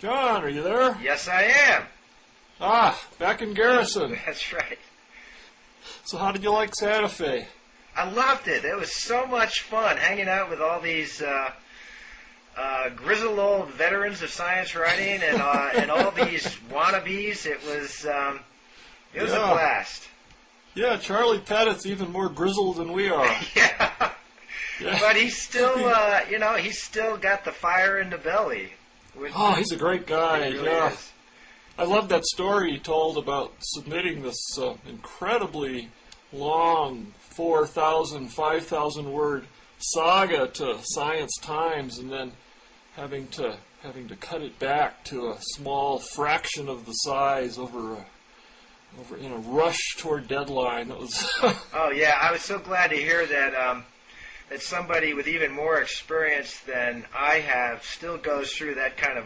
John, are you there? Yes, I am. Ah, back in Garrison. That's right. So how did you like Santa Fe? I loved it. It was so much fun hanging out with all these grizzled old veterans of science writing and all these wannabes. It was a blast. Yeah, Charlie Pettit's even more grizzled than we are. Yeah. But he's still, he's still got the fire in the belly. Oh, he's a great guy. He really is. I love that story he told about submitting this incredibly long 4,000, 5,000 word saga to Science Times, and then having to cut it back to a small fraction of the size over in a rush toward deadline. That was. Oh yeah, I was so glad to hear that. That somebody with even more experience than I have still goes through that kind of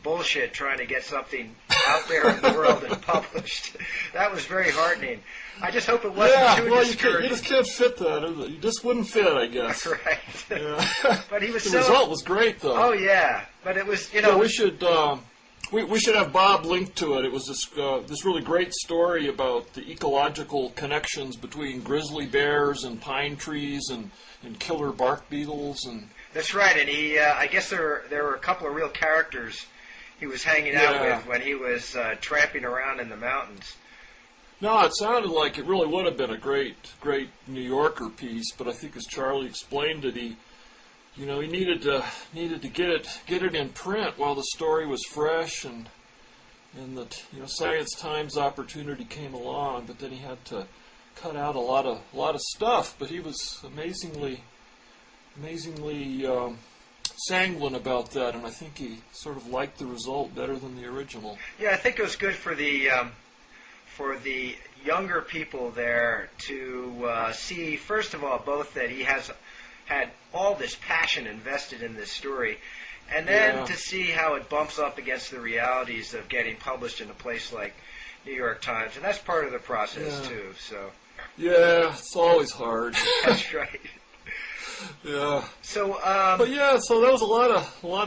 bullshit trying to get something out there in the world and published. That was very heartening. I just hope it wasn't too discouraging. You just can't fit that. You just wouldn't fit, I guess. Right. Yeah. But he was the result was great, though. Oh yeah, but it was we should we should have Bob link to it. It was this really great story about the ecological connections between grizzly bears and pine trees and killer bark beetles and. That's right, and he I guess there were a couple of real characters he was hanging out with when he was tramping around in the mountains. No, it sounded like it really would have been a great New Yorker piece, but I think as Charlie explained it, he needed to get it in print while the story was fresh, and that Science Times opportunity came along, but then he had to cut out a lot of stuff. But he was amazingly sanguine about that, and I think he sort of liked the result better than the original. Yeah, I think it was good for the younger people there to see, first of all, both that he has had all this passion invested in this story, and then to see how it bumps up against the realities of getting published in a place like New York Times, and that's part of the process too. So. Yeah, it's always hard. That's right. Yeah. So. So there was a lot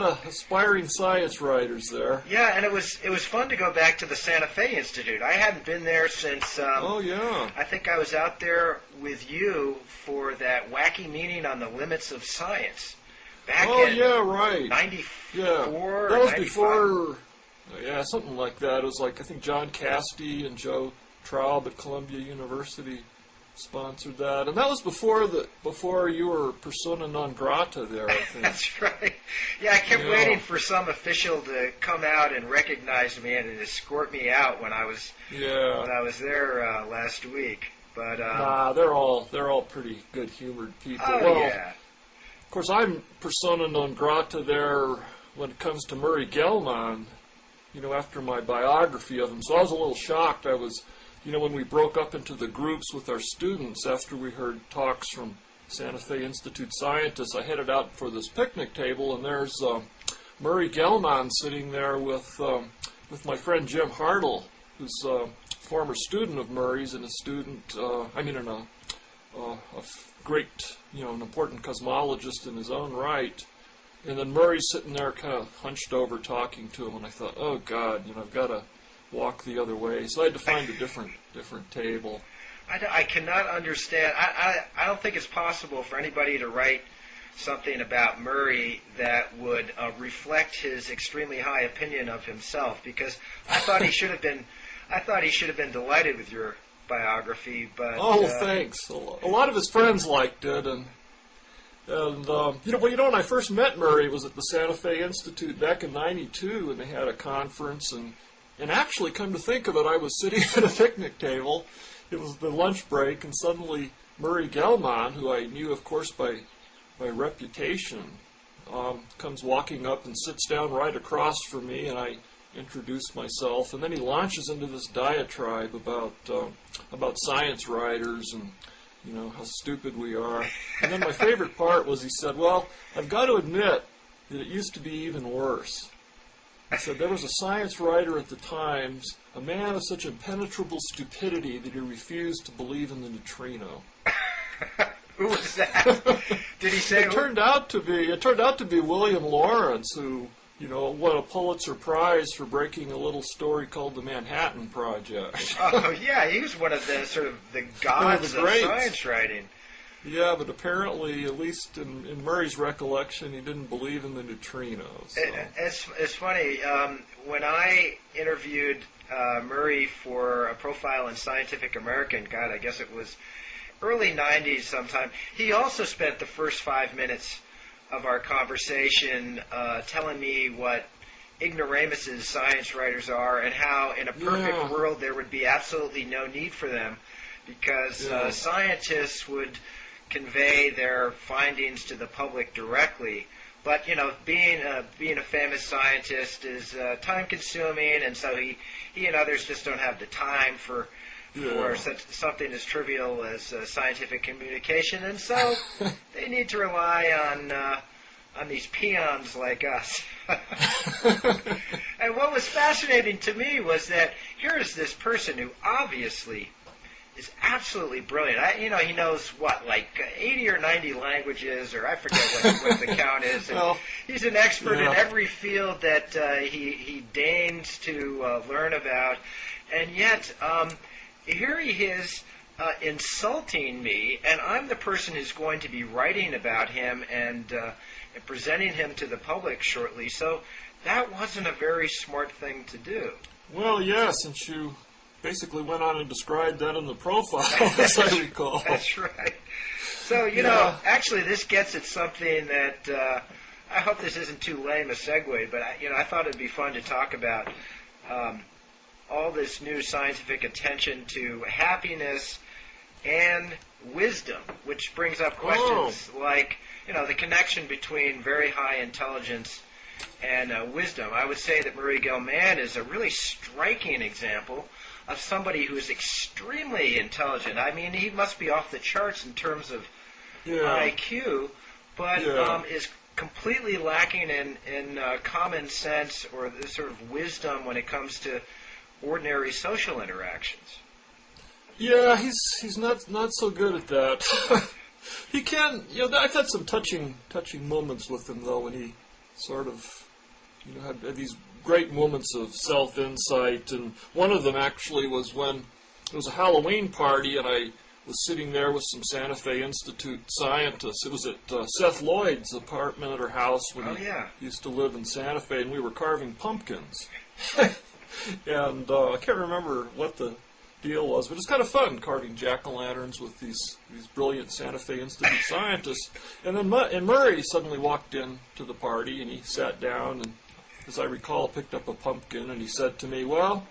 of aspiring science writers there. Yeah, and it was fun to go back to the Santa Fe Institute. I hadn't been there since. I think I was out there with you for that wacky meeting on the limits of science. Back in right. 94. That was 95. Before. Yeah, something like that. It was like I think John Castee and Joe Traub at Columbia University sponsored that, and that was before you were persona non grata there, I think. That's right. Yeah, I kept waiting for some official to come out and recognize me and escort me out when I was there last week. But they're all pretty good humored people. Of course, I'm persona non grata there when it comes to Murray Gell-Mann. After my biography of him, so I was a little shocked. I was. When we broke up into the groups with our students after we heard talks from Santa Fe Institute scientists, I headed out for this picnic table, and there's Murray Gell-Mann sitting there with my friend Jim Hartle, who's a former student of Murray's and a great, an important cosmologist in his own right. And then Murray's sitting there kind of hunched over talking to him, and I thought, oh God, I've got to walk the other way. So I had to find a different table. I cannot understand. I don't think it's possible for anybody to write something about Murray that would reflect his extremely high opinion of himself, because I thought he should have been delighted with your biography. But thanks. A lot of his friends liked it, and when I first met Murray, it was at the Santa Fe Institute back in '92, and they had a conference, and actually, come to think of it, I was sitting at a picnic table. It was the lunch break, and suddenly Murray Gell-Mann, who I knew, of course, by reputation, comes walking up and sits down right across from me, and I introduce myself, and then he launches into this diatribe about science writers and how stupid we are. And then my favorite part was he said, "Well, I've got to admit that it used to be even worse." He said there was a science writer at the Times, a man of such impenetrable stupidity that he refused to believe in the neutrino. Who was that? Did he say? It turned out to be William Lawrence, who won a Pulitzer Prize for breaking a little story called the Manhattan Project. Oh, yeah, he was one of the sort of the gods of science writing. Yeah, but apparently, at least in Murray's recollection, he didn't believe in the neutrinos. So. It's funny. When I interviewed Murray for a profile in Scientific American, God, I guess it was early 90s sometime, he also spent the first 5 minutes of our conversation telling me what ignoramuses science writers are and how in a perfect world there would be absolutely no need for them because scientists would convey their findings to the public directly. But, being a famous scientist is time-consuming, and so he and others just don't have the time for something as trivial as scientific communication, and so they need to rely on these peons like us. And what was fascinating to me was that here is this person who obviously is absolutely brilliant. He knows like 80 or 90 languages, or I forget what the count is. And he's an expert in every field that he deigns to learn about, and yet here he is insulting me, and I'm the person who's going to be writing about him and presenting him to the public shortly. So that wasn't a very smart thing to do. Well, yes, since you basically went on and described that in the profile, as I recall. That's right. So, actually this gets at something that I hope this isn't too lame a segue, but I thought it'd be fun to talk about all this new scientific attention to happiness and wisdom, which brings up questions like, the connection between very high intelligence and wisdom. I would say that Murray Gell-Mann is a really striking example of somebody who is extremely intelligent. I mean, he must be off the charts in terms of IQ, but is completely lacking in common sense or this sort of wisdom when it comes to ordinary social interactions. Yeah, he's not so good at that. He can, I've had some touching moments with him though, when he sort of, had these great moments of self-insight, and one of them actually was when it was a Halloween party and I was sitting there with some Santa Fe Institute scientists. It was at Seth Lloyd's apartment or house when he used to live in Santa Fe, and we were carving pumpkins. And I can't remember what the deal was, but it's kind of fun carving jack-o'-lanterns with these brilliant Santa Fe Institute scientists. And then Murray suddenly walked in to the party, and he sat down and, as I recall, picked up a pumpkin, and he said to me, "Well,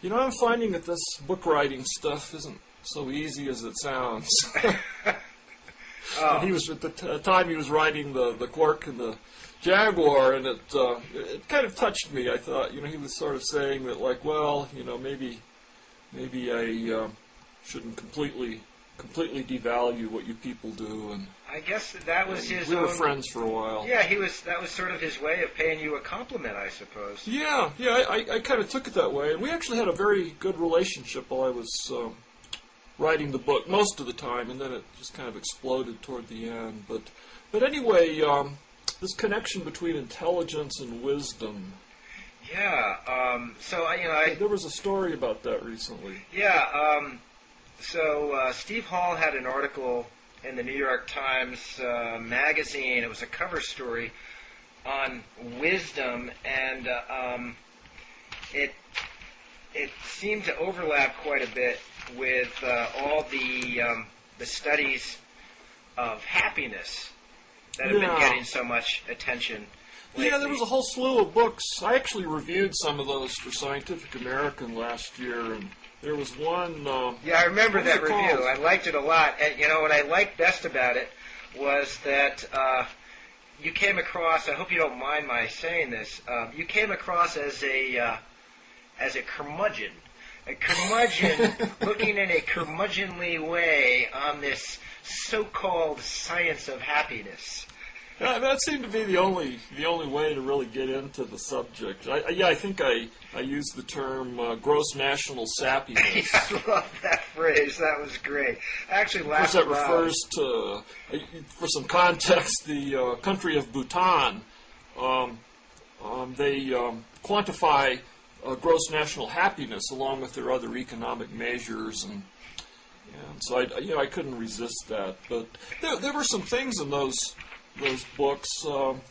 I'm finding that this book writing stuff isn't so easy as it sounds." And he was at the time he was writing the Quark and the Jaguar, and it kind of touched me. I thought, he was sort of saying that, like, well, maybe I shouldn't completely devalue what you people do. And I guess that was his. We were friends for a while. Yeah, that was sort of his way of paying you a compliment, I suppose. Yeah, I kind of took it that way, and we actually had a very good relationship while I was writing the book most of the time, and then it just kind of exploded toward the end. But anyway, this connection between intelligence and wisdom. Yeah. So there was a story about that recently. Yeah. So Steve Hall had an article in the New York Times magazine. It was a cover story on wisdom, and it seemed to overlap quite a bit with all the studies of happiness that have been getting so much attention lately. Yeah, there was a whole slew of books. I actually reviewed some of those for Scientific American last year, and there was one... yeah, I remember that review. I liked it a lot. And, what I liked best about it was that you came across, I hope you don't mind my saying this, you came across as a curmudgeon. A curmudgeon looking in a curmudgeonly way on this so-called science of happiness. That seemed to be the only way to really get into the subject. I think I used the term gross national sappiness. Yeah, I love that phrase. That was great. I actually laughed that refers to, for some context, the country of Bhutan. they quantify gross national happiness along with their other economic measures, and so I couldn't resist that. But there were some things in those books.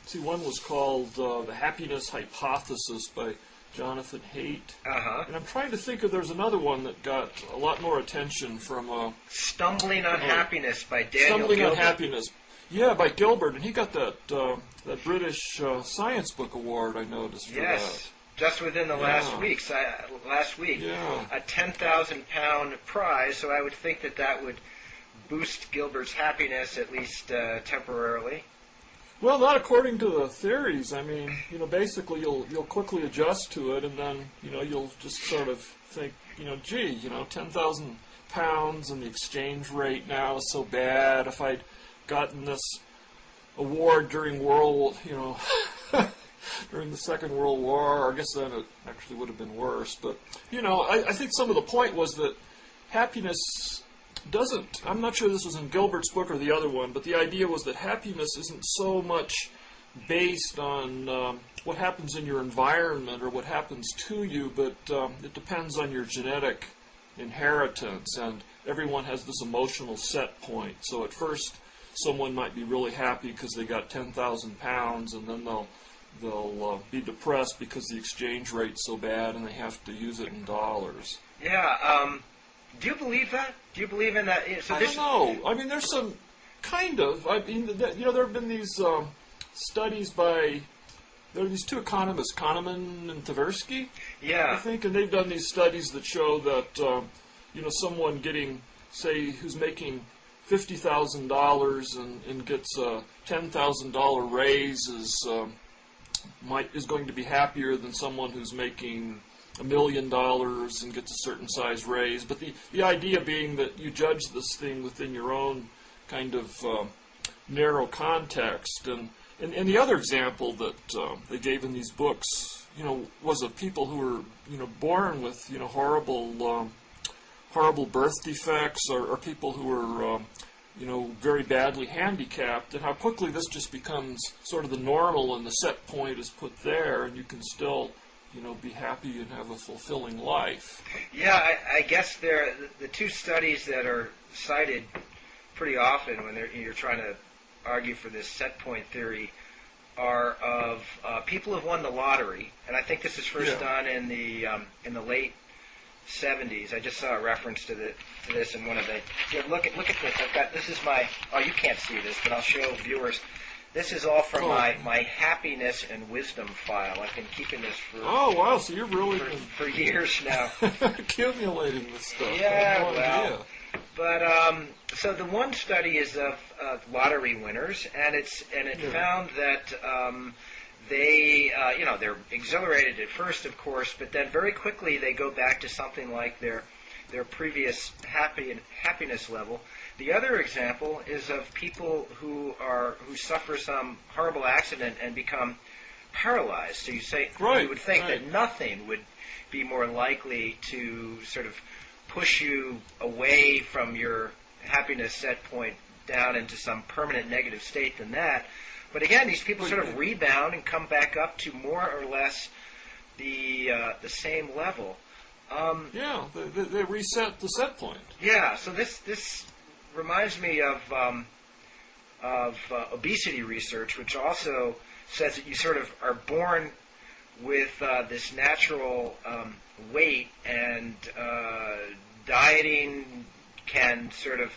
See, one was called The Happiness Hypothesis by Jonathan Haidt. And I'm trying to think if there's another one that got a lot more attention from... Stumbling on Happiness by Daniel Stumbling Gilbert. on Happiness. Yeah, by Gilbert. And he got that British Science Book Award, I noticed, for that. Just within the last week. Yeah. A £10,000 prize, so I would think that would boost Gilbert's happiness, at least temporarily. Well, not according to the theories. I mean, basically you'll quickly adjust to it, and then, you'll just sort of think, gee, £10,000 and the exchange rate now is so bad. If I'd gotten this award during during the Second World War, I guess then it actually would have been worse. But, I think some of the point was that happiness doesn't, I'm not sure this was in Gilbert's book or the other one, but the idea was that happiness isn't so much based on what happens in your environment or what happens to you, but it depends on your genetic inheritance, and everyone has this emotional set point. So at first, someone might be really happy because they got £10,000, and then they'll be depressed because the exchange rate's so bad and they have to use it in dollars. Yeah, do you believe that? Do you believe in that? I don't know. I mean, there's some kind of. I mean, there have been these studies by. There are these two economists, Kahneman and Tversky. Yeah. I think, and they've done these studies that show that someone getting, say, who's making $50,000 and gets a $10,000 raise is going to be happier than someone who's making $1 million and gets a certain size raise. But the idea being that you judge this thing within your own kind of narrow context. And the other example that they gave in these books, was of people who were, born with, horrible birth defects, or people who were, very badly handicapped, and how quickly this just becomes sort of the normal, and the set point is put there, and you can still be happy and have a fulfilling life. Yeah, I guess the two studies that are cited pretty often when you're trying to argue for this set point theory are of people who've won the lottery, and I think this is first done in the late 70s. I just saw a reference to this in one of the. Yeah, look at this. This is my. Oh, you can't see this, but I'll show viewers. This is all from my happiness and wisdom file. I've been keeping this for. Oh wow! So you're really for years now accumulating this stuff. Yeah, well. But so the one study is of lottery winners, and it found that they're exhilarated at first, of course, but then very quickly they go back to something like their previous happiness level. The other example is of people who suffer some horrible accident and become paralyzed. So you would think that nothing would be more likely to sort of push you away from your happiness set point down into some permanent negative state than that. But again, these people sort of rebound and come back up to more or less the same level. They reset the set point. Yeah, so this reminds me of obesity research, which also says that you sort of are born with this natural weight, and dieting can sort of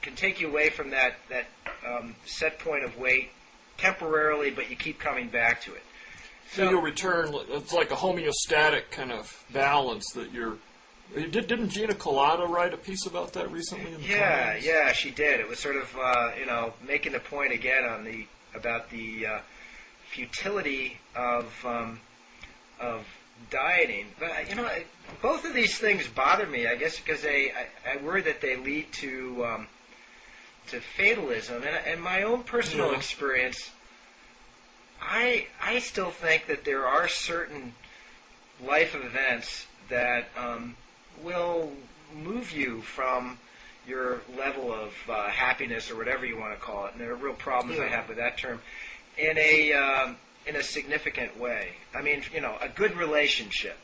can take you away from that set point of weight temporarily, but you keep coming back to it. So you'll return. It's like a homeostatic kind of balance that you're. Didn't Gina Colada write a piece about that recently? In the comments? Yeah, she did. It was sort of making the point again about the futility of dieting. But both of these things bother me. I guess because I worry that they lead to fatalism. And my own personal experience, I still think that there are certain life events that will move you from your level of happiness or whatever you want to call it. And there are real problems I have with that term in in a significant way. I mean, a good relationship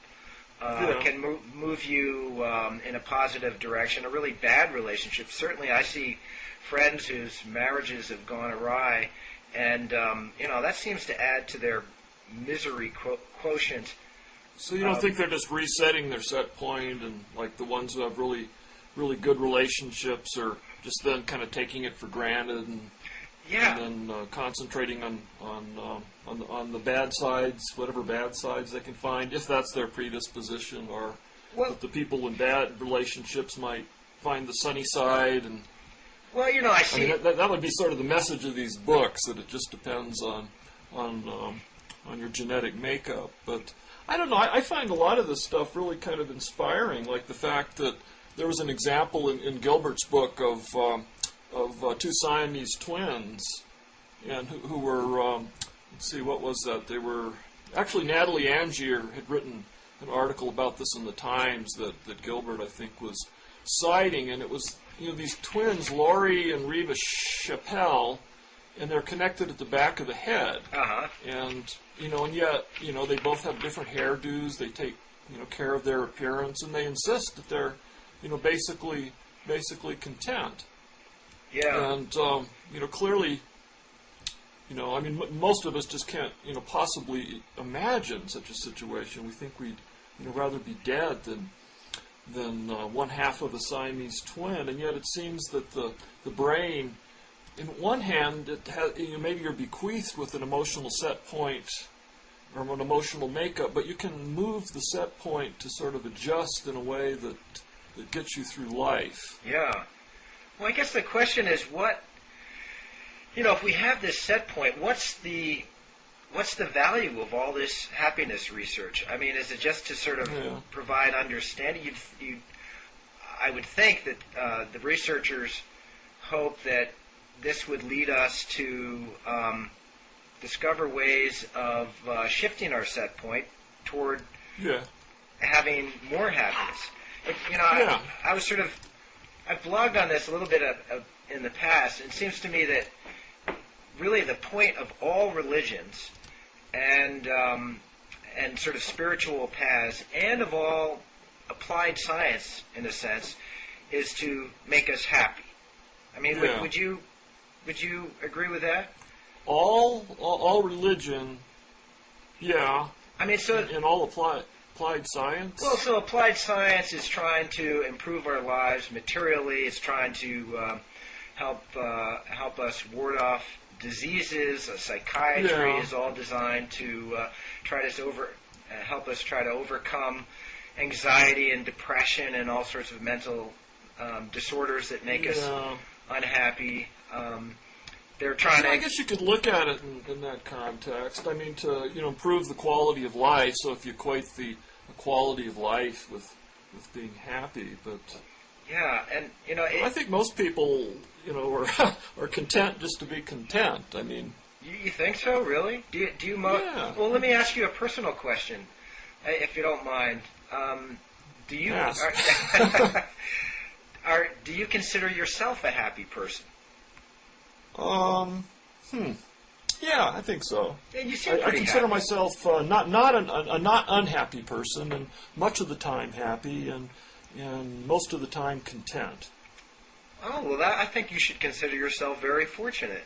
can move you in a positive direction. A really bad relationship, certainly I see friends whose marriages have gone awry, and that seems to add to their misery quotient. So you don't think they're just resetting their set point, and like the ones who have really, really good relationships are just then kind of taking it for granted, and then concentrating on the bad sides, whatever bad sides they can find, if that's their predisposition, or that the people in bad relationships might find the sunny side. And I see. I mean, that would be sort of the message of these books, that it just depends on your genetic makeup. But I don't know. I find a lot of this stuff really kind of inspiring, like the fact that there was an example in Gilbert's book of two Siamese twins, and who were, let's see, what was that? They were, actually Natalie Angier had written an article about this in the Times that Gilbert, I think, was citing, and it was, these twins, Laurie and Reba Chappelle, and they're connected at the back of the head. Uh-huh. And, and yet, they both have different hairdos, they take, care of their appearance, and they insist that they're, basically content. Yeah. And, clearly, I mean, most of us just can't, possibly imagine such a situation. We think we'd, rather be dead than one half of a Siamese twin. And yet it seems that the brain, in one hand, it has, maybe you're bequeathed with an emotional set point or an emotional makeup, but you can move the set point to sort of adjust in a way that gets you through life. Yeah. Well, I guess the question is if we have this set point, what's the value of all this happiness research? I mean, is it just to sort of provide understanding? I would think that the researchers hope that this would lead us to discover ways of shifting our set point toward having more happiness. I was sort of, I've blogged on this a little bit in the past. It seems to me that really the point of all religions and sort of spiritual paths and of all applied science, in a sense, is to make us happy. I mean, would you agree with that? All religion, yeah. I mean, so in all applied science. Well, so applied science is trying to improve our lives materially. It's trying to help us ward off diseases. Psychiatry is all designed to help us try to overcome anxiety and depression and all sorts of mental disorders that make us unhappy. They're trying I guess you could look at it in that context. I mean, to improve the quality of life. So if you equate the quality of life with being happy, but and I think most people are content just to be content. I mean, you think so? Really? Do you? Well, let me ask you a personal question, if you don't mind. Do you do you consider yourself a happy person? Yeah, I think so. Yeah, you seem I consider happy. myself not a not unhappy person, and much of the time happy, and most of the time content. Oh well, I think you should consider yourself very fortunate.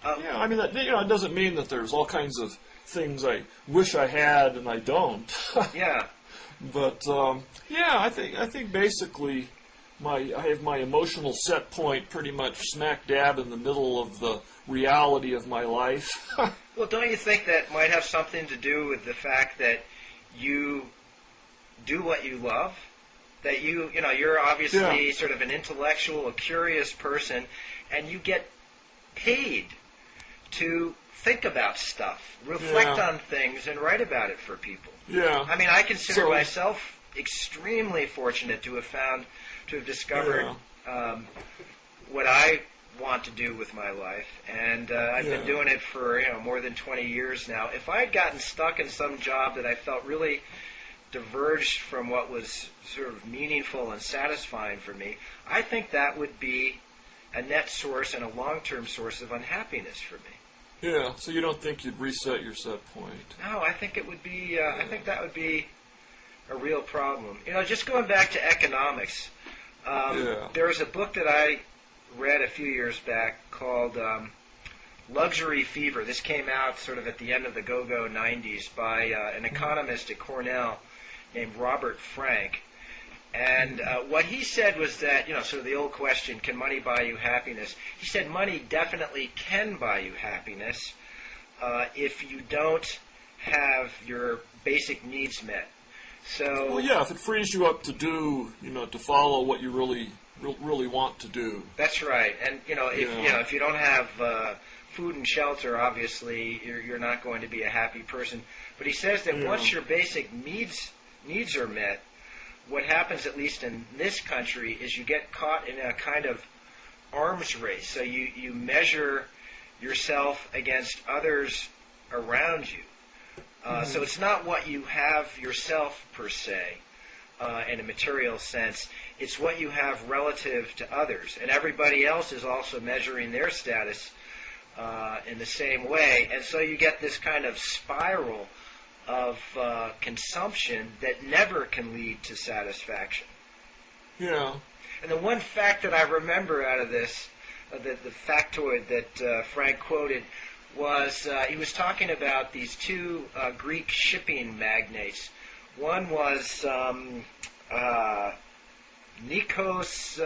I mean, it doesn't mean that there's all kinds of things I wish I had and I don't. Yeah. But I think basically I have my emotional set point pretty much smack dab in the middle of the reality of my life. Well, don't you think that might have something to do with the fact that you do what you love? That you're obviously sort of an intellectual, a curious person, and you get paid to think about stuff, reflect on things, and write about it for people. Yeah. I mean, I consider myself extremely fortunate to have discovered what I want to do with my life, and I've been doing it for more than 20 years now. If I had gotten stuck in some job that I felt really diverged from what was sort of meaningful and satisfying for me, I think that would be a net source and a long-term source of unhappiness for me. Yeah, so you don't think you'd reset your set point? No, I think it would be. I think that would be a real problem. Just going back to economics, there was a book that I read a few years back called Luxury Fever. This came out sort of at the end of the go-go 90s by an economist at Cornell named Robert Frank. And what he said was that, sort of the old question, can money buy you happiness? He said money definitely can buy you happiness if you don't have your basic needs met. So, well, yeah, if it frees you up to do, to follow what you really want to do. That's right. And if you don't have food and shelter, obviously you're not going to be a happy person. But he says that once your basic needs are met, what happens, at least in this country, is you get caught in a kind of arms race. So you measure yourself against others around you. So it's not what you have yourself per se, in a material sense. It's what you have relative to others. And everybody else is also measuring their status in the same way. And so you get this kind of spiral of consumption that never can lead to satisfaction. Yeah. And the one fact that I remember out of this, the factoid that Frank quoted, was he was talking about these two Greek shipping magnates. One was Nikos,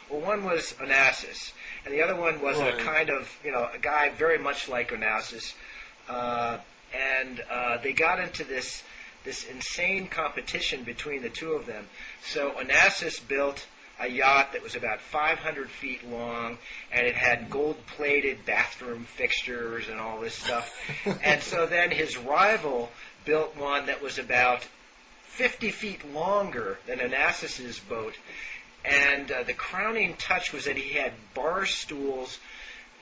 one was Onassis, and the other one was a kind of, a guy very much like Onassis. And they got into this insane competition between the two of them. So Onassis built a yacht that was about 500 feet long, and it had gold-plated bathroom fixtures and all this stuff. And so then his rival built one that was about 50 feet longer than Onassis's boat. And the crowning touch was that he had bar stools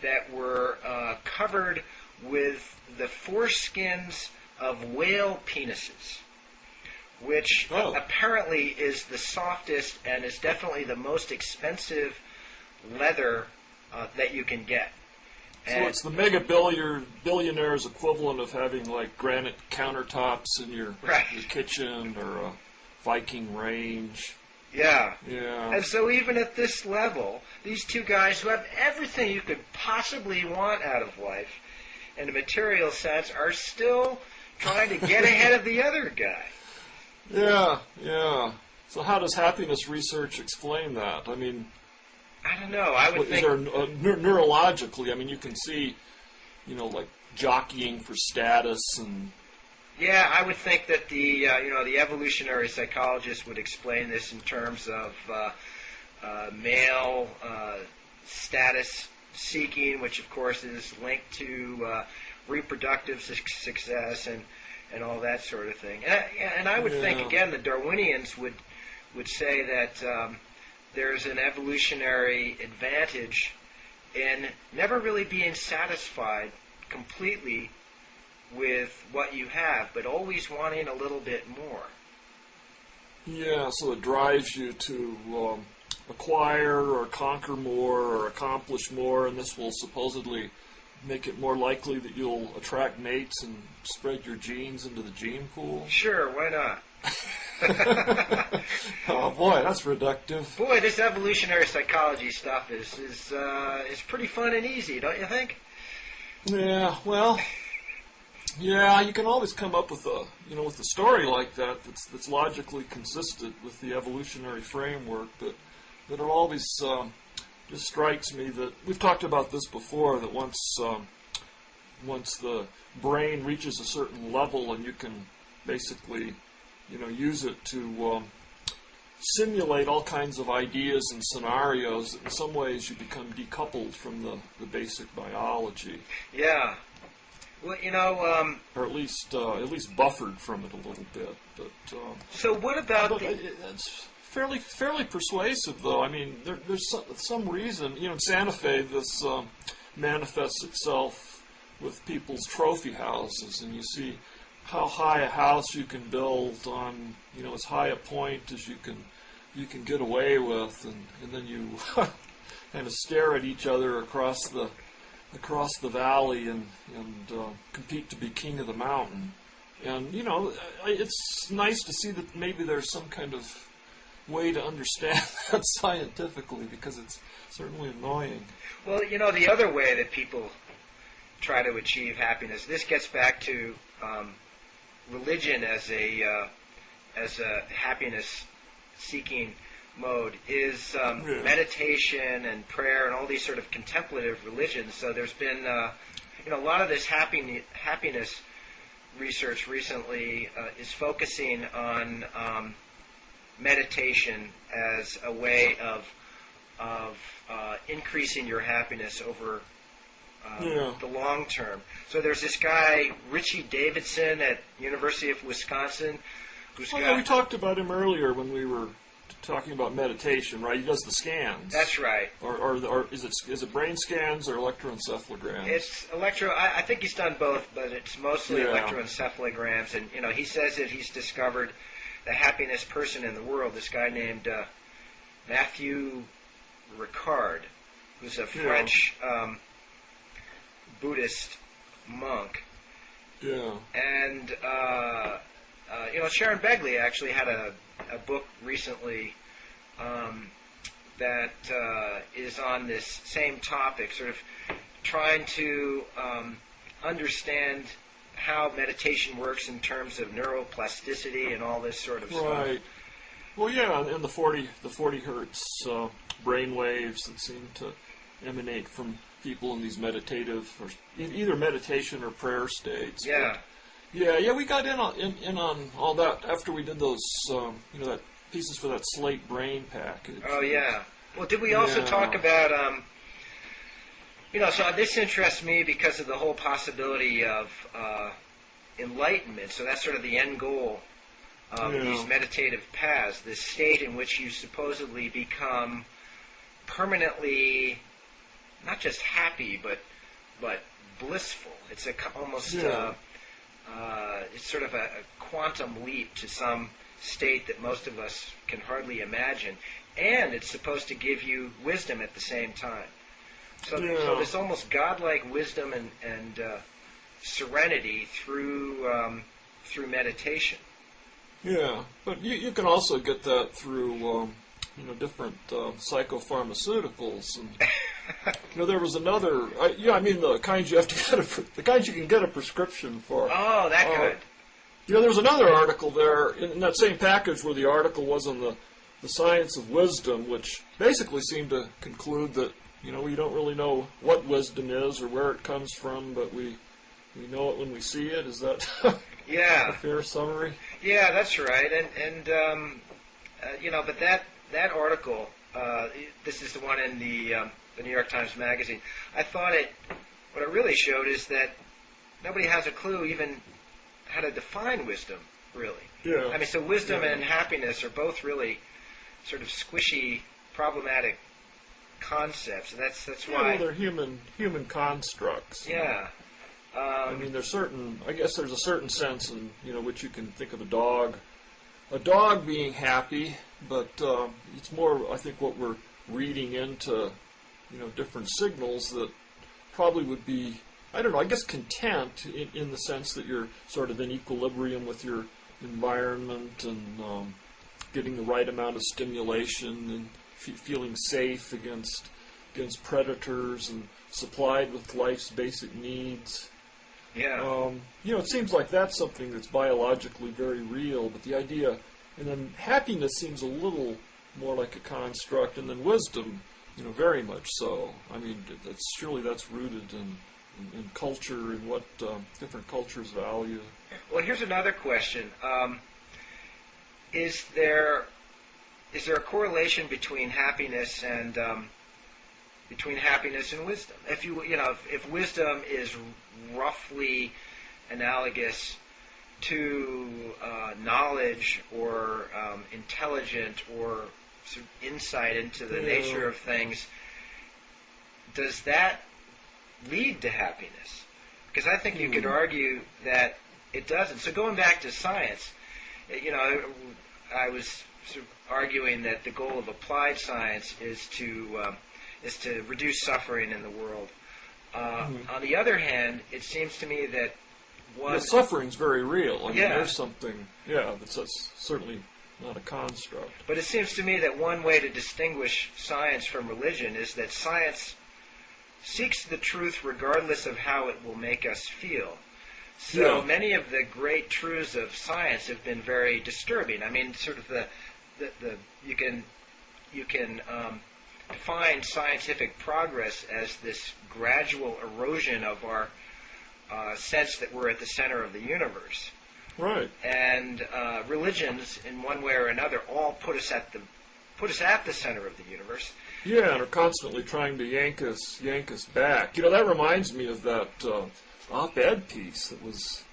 that were covered with the foreskins of whale penises, which apparently is the softest and is definitely the most expensive leather that you can get. So it's the mega billionaire's equivalent of having like granite countertops in your kitchen or a Viking range. Yeah. Yeah. And so even at this level, these two guys who have everything you could possibly want out of life in a material sense are still trying to get ahead of the other guy. Yeah, yeah. So how does happiness research explain that? I mean, I don't know. I would think neurologically. I mean, you can see, like jockeying for status and. Yeah, I would think that the evolutionary psychologist would explain this in terms of male status seeking, which of course is linked to reproductive success and all that sort of thing. And I would think, again, the Darwinians would say that there's an evolutionary advantage in never really being satisfied completely with what you have, but always wanting a little bit more. Yeah, so it drives you to acquire or conquer more or accomplish more, and this will supposedly make it more likely that you'll attract mates and spread your genes into the gene pool? Sure, why not? Oh boy, that's reductive. Boy, this evolutionary psychology stuff is pretty fun and easy, don't you think? Yeah, well, yeah, you can always come up with a story like that that's logically consistent with the evolutionary framework, but it always just strikes me that we've talked about this before, that once the brain reaches a certain level and you can basically use it to simulate all kinds of ideas and scenarios, in some ways you become decoupled from the basic biology. Yeah. Well, or at least buffered from it a little bit. But so what about it's fairly persuasive, though. I mean, there's some reason. In Santa Fe, this manifests itself with people's trophy houses, and you see how high a house you can build on, as high a point as you can get away with, and then you kind of stare at each other across the across the valley and compete to be king of the mountain. And, you know, it's nice to see that maybe there's some kind of way to understand that scientifically, because it's certainly annoying. Well, you know, the other way that people try to achieve happiness, this gets back to religion as a happiness-seeking mode, is meditation and prayer and all these sort of contemplative religions. So there's been a lot of this happiness research recently is focusing on meditation as a way of increasing your happiness over the long term. So there's this guy, Richie Davidson at University of Wisconsin, who's got... we talked about him earlier when we were talking about meditation, right? He does the scans. That's right. Or is it brain scans or electroencephalograms? It's I think he's done both, but it's mostly electroencephalograms. And, you know, he says that he's discovered the happiest person in the world, this guy named Matthew Ricard, who's a French Buddhist monk. Yeah. And, Sharon Begley actually had a book recently that is on this same topic, sort of trying to understand how meditation works in terms of neuroplasticity and all this sort of stuff. Right. Well, yeah, and the 40 hertz brain waves that seem to emanate from people in these meditative, or either meditation or prayer states. Yeah. Yeah, we got in on all that after we did those, that pieces for that Slate Brain package. Oh, yeah. Well, did we also talk about, so this interests me because of the whole possibility of enlightenment. So that's sort of the end goal of these meditative paths, this state in which you supposedly become permanently not just happy, but blissful. It's almost... it's sort of a quantum leap to some state that most of us can hardly imagine, and it's supposed to give you wisdom at the same time. So this almost godlike wisdom and serenity through meditation. Yeah, but you can also get that through different psychopharmaceuticals. And there was another. The kinds you have to get the kinds you can get a prescription for. Oh, that good. There was another article there in that same package where the article was on the science of wisdom, which basically seemed to conclude that we don't really know what wisdom is or where it comes from, but we know it when we see it. Is that a fair summary? Yeah, that's right. But that article, this is the one in the New York Times Magazine. I thought what it really showed is that nobody has a clue even how to define wisdom, really. Yeah. I mean, so wisdom and happiness are both really sort of squishy, problematic concepts. And that's why... they're human constructs. Yeah. There's a certain sense in, which you can think of a dog being happy, but it's more, I think, what we're reading into, different signals that probably would be, I guess content in the sense that you're sort of in equilibrium with your environment and getting the right amount of stimulation and feeling safe against predators and supplied with life's basic needs. Yeah. It seems like that's something that's biologically very real, but the idea, and then happiness seems a little more like a construct, and then wisdom, very much so. Surely that's rooted in culture and what different cultures value. Well, here's another question: Is there a correlation between happiness and wisdom? If wisdom is roughly analogous to knowledge or intelligent or sort of insight into the nature of things, does that lead to happiness? Because I think you could argue that it doesn't. So going back to science, I was sort of arguing that the goal of applied science is to reduce suffering in the world. On the other hand, it seems to me that the suffering's very real. I mean, yeah. there's something, that's certainly not a construct. But it seems to me that one way to distinguish science from religion is that science seeks the truth regardless of how it will make us feel. So many of the great truths of science have been very disturbing. I mean, sort of you can define scientific progress as this gradual erosion of our sense that we're at the center of the universe. Right. And religions, in one way or another, all put us at the center of the universe. Yeah, and are constantly trying to yank us back. You know, that reminds me of that op-ed piece that was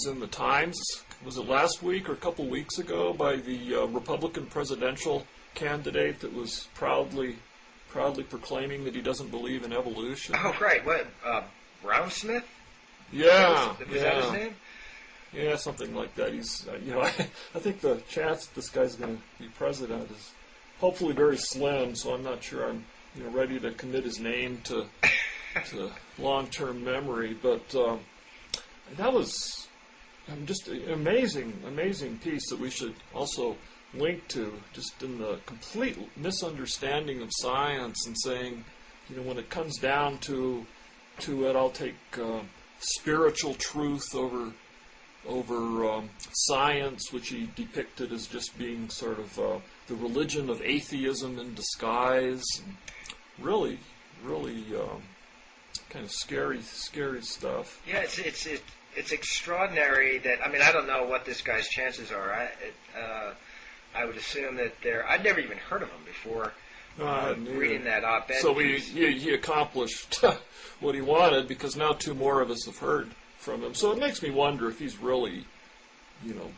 in the Times. Was it last week or a couple weeks ago by the Republican presidential candidate that was proudly proclaiming that he doesn't believe in evolution? Oh, right. What? Brownsmith? Yeah. Was that his name? Yeah, something like that. He's, I think the chance that this guy's going to be president is hopefully very slim. So I'm not sure I'm, ready to commit his name to long-term memory. But that was just an amazing piece that we should also link to, just in the complete misunderstanding of science and saying, when it comes down to it, I'll take spiritual truth over science, which he depicted as just being sort of the religion of atheism in disguise. And really kind of scary stuff. Yeah, it's extraordinary that, I don't know what this guy's chances are. I would assume that I'd never even heard of him before reading that op-ed. So he accomplished what he wanted, because now two more of us have heard from him. So it makes me wonder if he's really,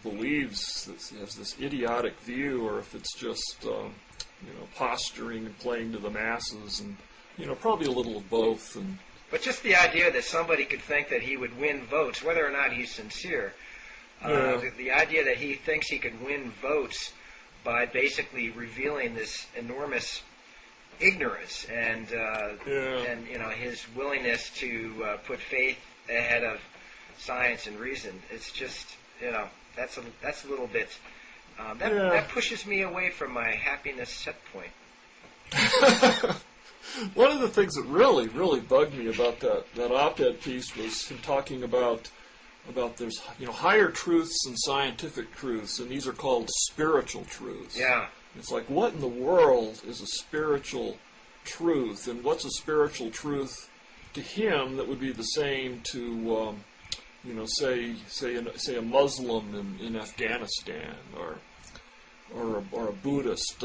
believes that he has this idiotic view, or if it's just, posturing and playing to the masses, and, probably a little of both. But just the idea that somebody could think that he would win votes, whether or not he's sincere, the idea that he thinks he could win votes by basically revealing this enormous ignorance and his willingness to put faith ahead of science and reason. It's just, that's a little bit that pushes me away from my happiness set point. One of the things that really bugged me about that op-ed piece was him talking about there's higher truths and scientific truths, and these are called spiritual truths. Yeah. It's like, what in the world is a spiritual truth, and what's a spiritual truth to him that would be the same to say a Muslim in Afghanistan, or a Buddhist.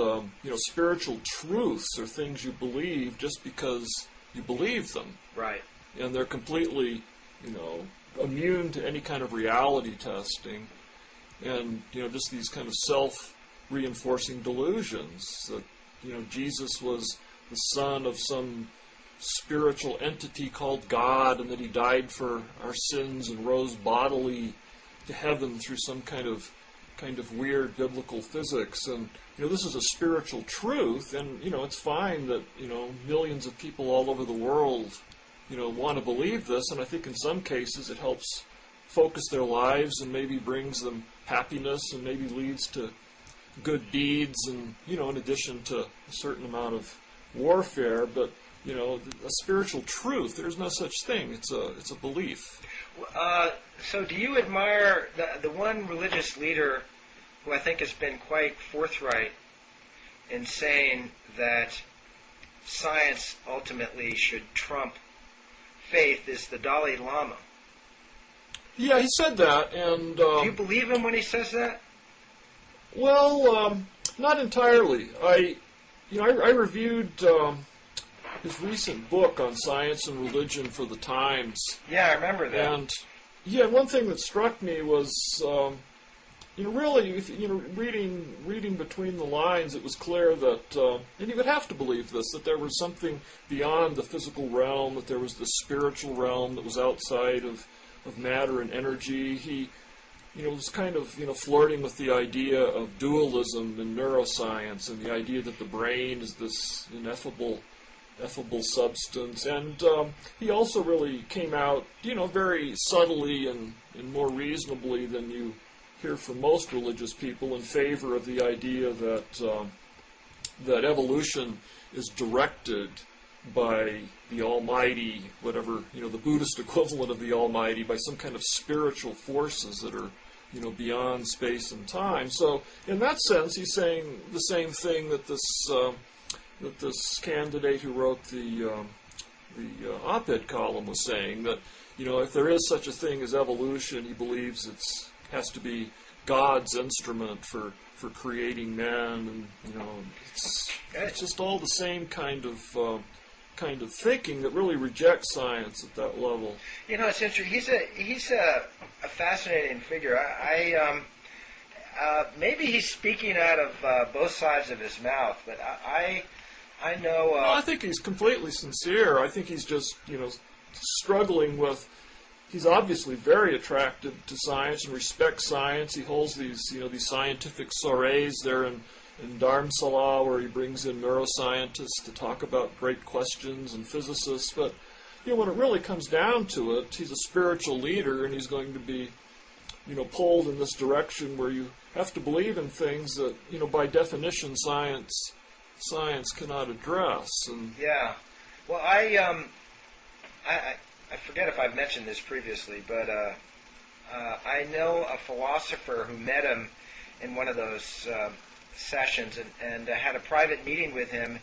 Spiritual truths are things you believe just because you believe them. Right. And they're completely, immune to any kind of reality testing, and just these kind of self-reinforcing delusions that Jesus was the son of some spiritual entity called God, and that he died for our sins and rose bodily to heaven through some kind of weird biblical physics. And this is a spiritual truth, and it's fine that millions of people all over the world want to believe this, and I think in some cases it helps focus their lives and maybe brings them happiness and maybe leads to good deeds, and in addition to a certain amount of warfare. But a spiritual truth, there's no such thing. It's a belief. So do you admire the one religious leader who I think has been quite forthright in saying that science ultimately should trump faith, is the Dalai Lama? Yeah, he said that, and do you believe him when he says that? Well, not entirely. I reviewed his recent book on science and religion for the Times. Yeah, I remember that. And one thing that struck me was, really, reading between the lines, it was clear that, and you would have to believe this, that there was something beyond the physical realm, that there was the spiritual realm that was outside of matter and energy. He, was kind of, flirting with the idea of dualism in neuroscience, and the idea that the brain is this ineffable, effable substance. And he also really came out, very subtly and more reasonably than you hear from most religious people in favor of the idea that that evolution is directed by the Almighty, whatever, the Buddhist equivalent of the Almighty, by some kind of spiritual forces that are, beyond space and time. So, in that sense, he's saying the same thing that this candidate who wrote the op-ed column was saying, that, if there is such a thing as evolution, he believes has to be God's instrument for creating man, and it's just all the same kind of thinking that really rejects science at that level. It's interesting. He's a fascinating figure. Maybe he's speaking out of both sides of his mouth, but I know. Well, I think he's completely sincere. I think he's just struggling with. He's obviously very attracted to science and respects science. He holds these scientific soirees there in Dharamsala, where he brings in neuroscientists to talk about great questions and physicists. But when it really comes down to it, he's a spiritual leader, and he's going to be pulled in this direction where you have to believe in things that by definition science cannot address. And yeah, well, I forget if I've mentioned this previously, but I know a philosopher who met him in one of those sessions and had a private meeting with him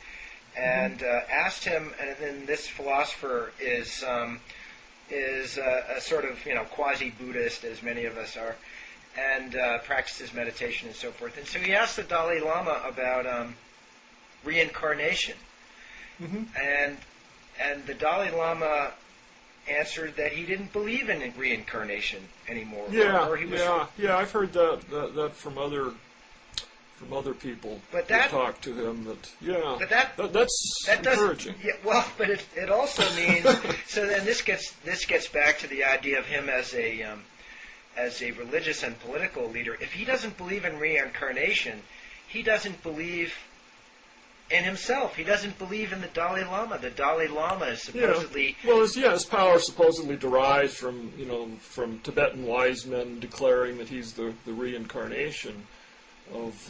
and asked him, and then this philosopher is a sort of quasi-Buddhist, as many of us are, and practices meditation and so forth. And so he asked the Dalai Lama about reincarnation, and the Dalai Lama answered that he didn't believe in reincarnation anymore. Yeah, I've heard that from other people but that talk to him. That's encouraging. Yeah, well, but it also means so. Then this gets back to the idea of him as a religious and political leader. If he doesn't believe in reincarnation, he doesn't believe in himself. He doesn't believe in the Dalai Lama. The Dalai Lama is supposedly his power supposedly derives from Tibetan wise men declaring that he's the reincarnation of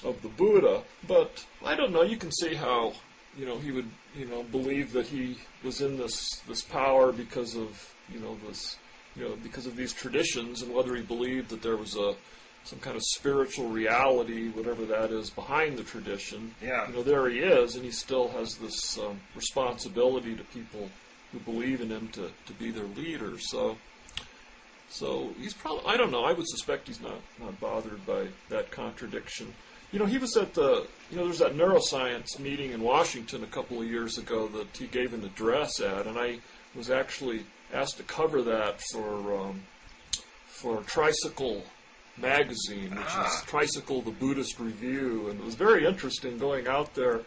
the Buddha. But I don't know. You can see how he would believe that he was in this power because of because of these traditions, and whether he believed that there was some kind of spiritual reality, whatever that is, behind the tradition. Yeah. There he is, and he still has this responsibility to people who believe in him to be their leader. So he's probably, I don't know, I would suspect he's not bothered by that contradiction. He was at there's that neuroscience meeting in Washington a couple of years ago that he gave an address at, and I was actually asked to cover that for Tricycle magazine, which is Tricycle, the Buddhist Review, and it was very interesting going out there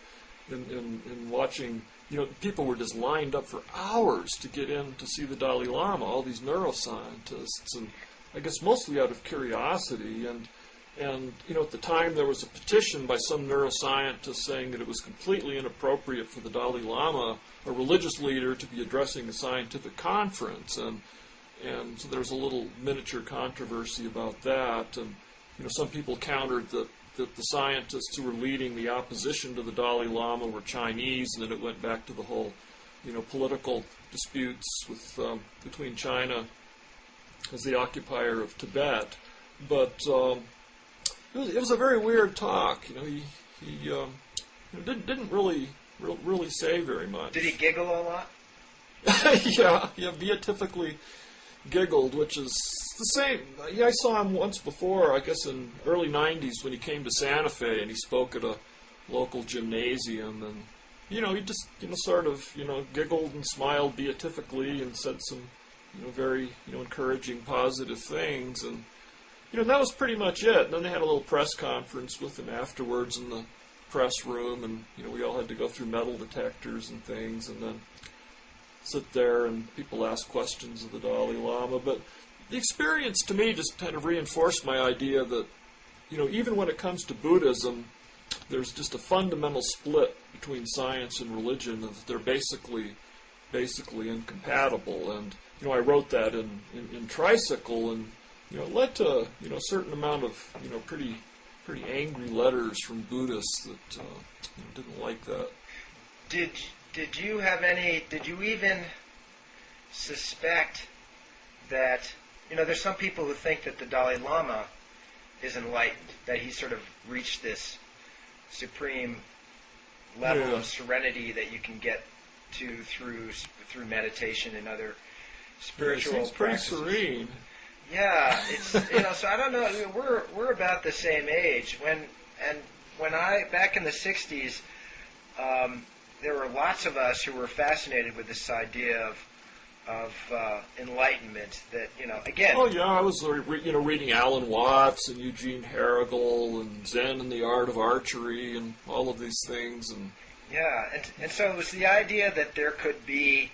and watching. People were just lined up for hours to get in to see the Dalai Lama, all these neuroscientists, and I guess mostly out of curiosity. And at the time there was a petition by some neuroscientists saying that it was completely inappropriate for the Dalai Lama, a religious leader, to be addressing a scientific conference, and so there was a little miniature controversy about that. And some people countered that the scientists who were leading the opposition to the Dalai Lama were Chinese, and then it went back to the whole political disputes between China as the occupier of Tibet. But it was a very weird talk. He didn't really say very much. Did he giggle a lot? Yeah, beatifically giggled, which is the same. Yeah, I saw him once before, I guess in early 90s when he came to Santa Fe, and he spoke at a local gymnasium, and he just sort of giggled and smiled beatifically and said some very encouraging, positive things, and that was pretty much it. And then they had a little press conference with him afterwards in the press room, and we all had to go through metal detectors and things, and then sit there and people ask questions of the Dalai Lama. But the experience to me just kind of reinforced my idea that even when it comes to Buddhism, there's just a fundamental split between science and religion, and that they're basically incompatible. And I wrote that in Tricycle, and it led to a certain amount of pretty angry letters from Buddhists that didn't like that. Did you have any? Did you even suspect that there's some people who think that the Dalai Lama is enlightened, that he sort of reached this supreme level of serenity that you can get to through meditation and other spiritual practices. Pretty serene. Yeah, it's so I don't know. I mean, we're about the same age. When I back in the '60s, there were lots of us who were fascinated with this idea of enlightenment. That again. Oh yeah, I was reading Alan Watts and Eugene Herrigel and Zen and the Art of Archery and all of these things. And yeah, and so it was the idea that there could be,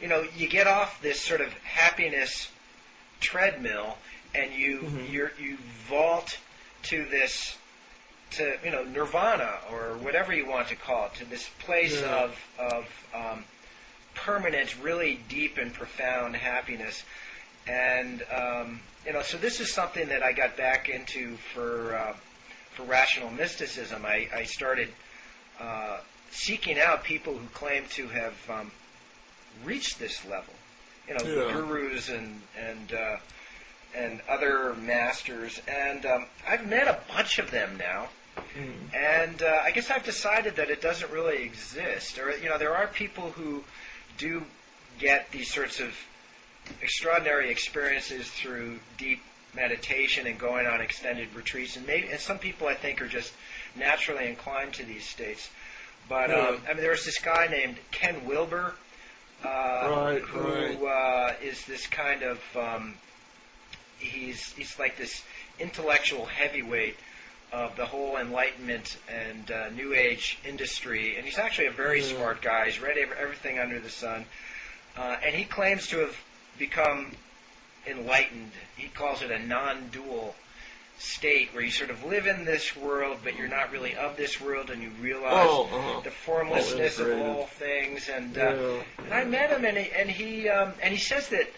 you get off this sort of happiness treadmill and you vault to this, nirvana or whatever you want to call it, to this place of permanent, really deep and profound happiness. And so this is something that I got back into for rational mysticism. I started seeking out people who claim to have reached this level, gurus and other masters, and I've met a bunch of them now. And I guess I've decided that it doesn't really exist. Or there are people who do get these sorts of extraordinary experiences through deep meditation and going on extended retreats, and some people I think are just naturally inclined to these states. But there was this guy named Ken Wilber, who is this kind of he's like this intellectual heavyweight of the whole Enlightenment and New Age industry, and he's actually a very smart guy. He's read everything under the sun, and he claims to have become enlightened. He calls it a non-dual state where you sort of live in this world, but you're not really of this world, and you realize the formlessness of all things. And I met him, and he says that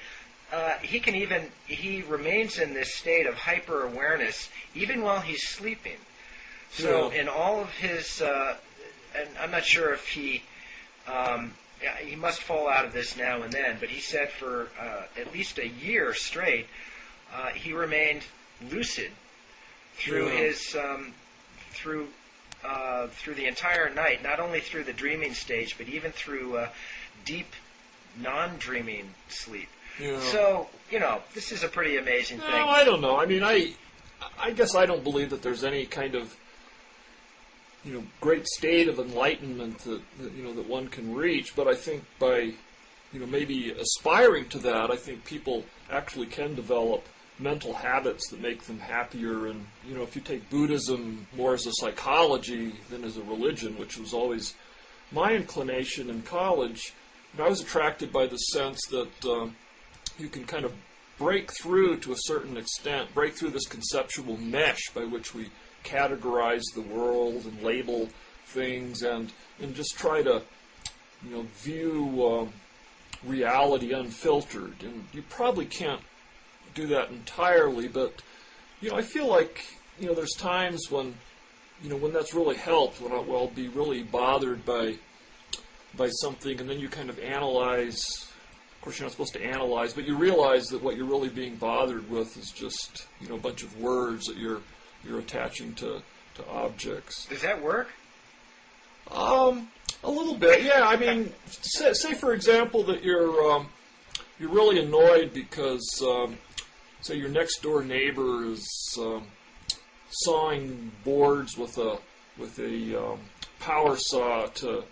he remains in this state of hyper awareness even while he's sleeping. So in all of his, and I'm not sure if he must fall out of this now and then, but he said for at least a year straight, he remained lucid through his through the entire night, not only through the dreaming stage, but even through deep non-dreaming sleep. So this is a pretty amazing thing. I don't know. I mean, I guess I don't believe that there's any kind of great state of enlightenment that one can reach. But I think by maybe aspiring to that, I think people actually can develop mental habits that make them happier. And if you take Buddhism more as a psychology than as a religion, which was always my inclination in college, I was attracted by the sense that you can kind of break through to a certain extent, break through this conceptual mesh by which we categorize the world and label things, and just try to view reality unfiltered. And you probably can't do that entirely, but I feel like there's times when when that's really helped, when I'll be really bothered by something, and then you kind of analyze. Of course, you're not supposed to analyze, but you realize that what you're really being bothered with is just a bunch of words that you're attaching to objects. Does that work? A little bit, yeah. I mean, say for example that you're really annoyed because say your next door neighbor is sawing boards with a power saw to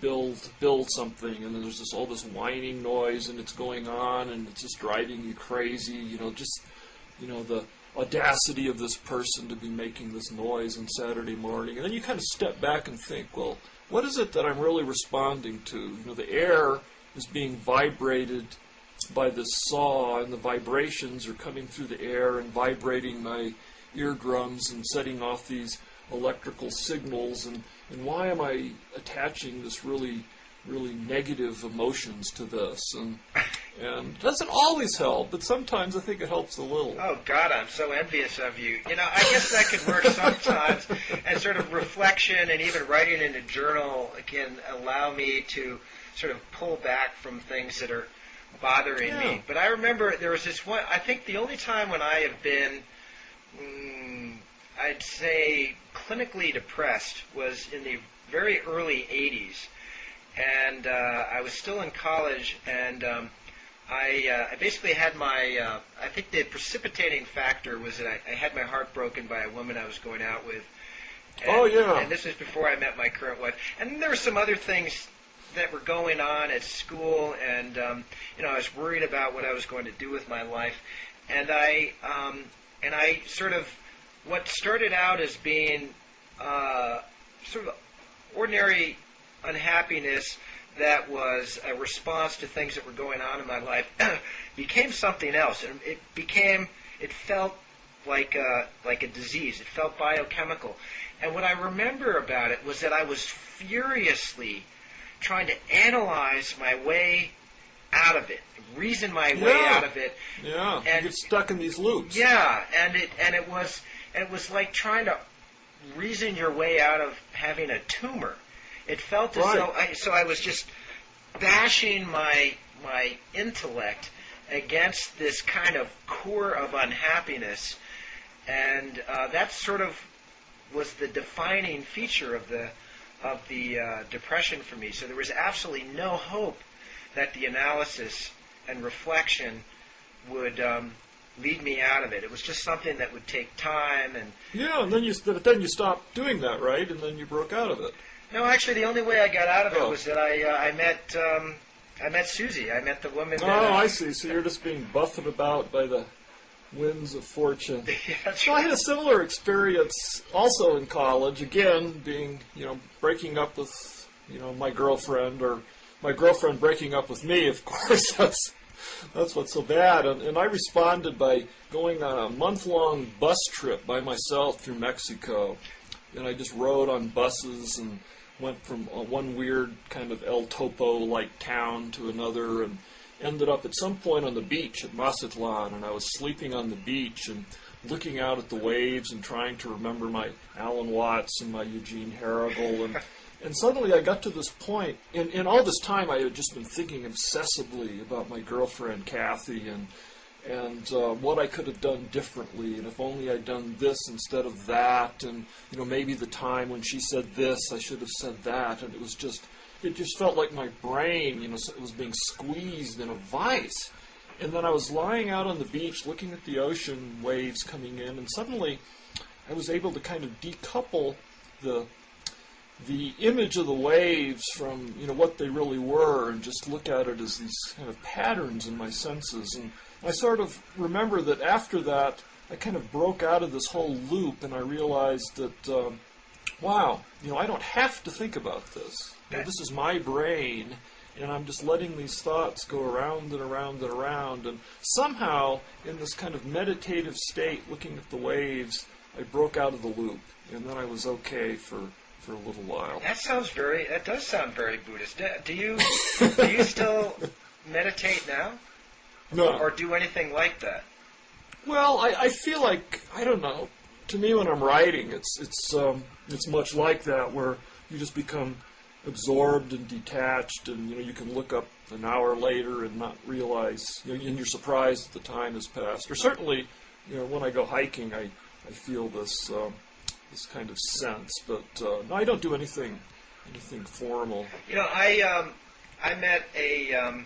build something, and then there's all this whining noise, and it's going on, and it's just driving you crazy. The audacity of this person to be making this noise on Saturday morning, and then you kind of step back and think, well, what is it that I'm really responding to? The air is being vibrated by this saw, and the vibrations are coming through the air and vibrating my eardrums and setting off these electrical signals, and why am I attaching this really negative emotions to this? And it doesn't always help, but sometimes I think it helps a little. Oh, God, I'm so envious of you. You know, I guess that could work sometimes, and sort of reflection and even writing in a journal can allow me to sort of pull back from things that are bothering me. But I remember there was this one, I think the only time when I have been, I'd say, clinically depressed was in the very early 80s. And I was still in college, and I basically had my, I think the precipitating factor was that I had my heart broken by a woman I was going out with. And, and this was before I met my current wife. And there were some other things that were going on at school, and you know, I was worried about what I was going to do with my life. And I sort of, what started out as being sort of ordinary unhappiness that was a response to things that were going on in my life became something else, and it felt like a disease. It felt biochemical. And what I remember about it was that I was furiously trying to analyze my way out of it, reason my way out of it. Yeah, and you get stuck in these loops. Yeah, and it was like trying to reason your way out of having a tumor. It felt as though I was just bashing my intellect against this kind of core of unhappiness, and that sort of was the defining feature of the depression for me. So there was absolutely no hope that the analysis and reflection would lead me out of it. It was just something that would take time. And and then you stopped doing that, right? And then you broke out of it. No, actually, the only way I got out of it was that I met Susie. I met the woman. I see. So you're just being buffeted about by the winds of fortune. That's I had a similar experience also in college. Again, being breaking up with my girlfriend, or my girlfriend breaking up with me. Of course, that's what's so bad. And I responded by going on a month-long bus trip by myself through Mexico. And I just rode on buses and went from one weird kind of El Topo-like town to another, and ended up at some point on the beach at Mazatlan. And I was sleeping on the beach and looking out at the waves and trying to remember my Alan Watts and my Eugene Herrigel. And suddenly I got to this point, and all this time I had just been thinking obsessively about my girlfriend, Kathy, and what I could have done differently, and if only I'd done this instead of that, and maybe the time when she said this, I should have said that, and it just felt like my brain, it was being squeezed in a vice. And then I was lying out on the beach looking at the ocean waves coming in, and suddenly I was able to kind of decouple the image of the waves from what they really were, and just look at it as these kind of patterns in my senses. And I sort of remember that after that, I kind of broke out of this whole loop, and I realized that, wow, I don't have to think about this. This is my brain, and I'm just letting these thoughts go around and around and around. And somehow, in this kind of meditative state, looking at the waves, I broke out of the loop, and then I was okay for a little while. That does sound very Buddhist. Do you still meditate now? No. Or do anything like that? Well, I feel like, I don't know. To me, when I'm writing, it's much like that, where you just become absorbed and detached, and you can look up an hour later and not realize, and you're surprised that the time has passed. Or certainly, when I go hiking, I feel this kind of sense. But no, I don't do anything formal. I met a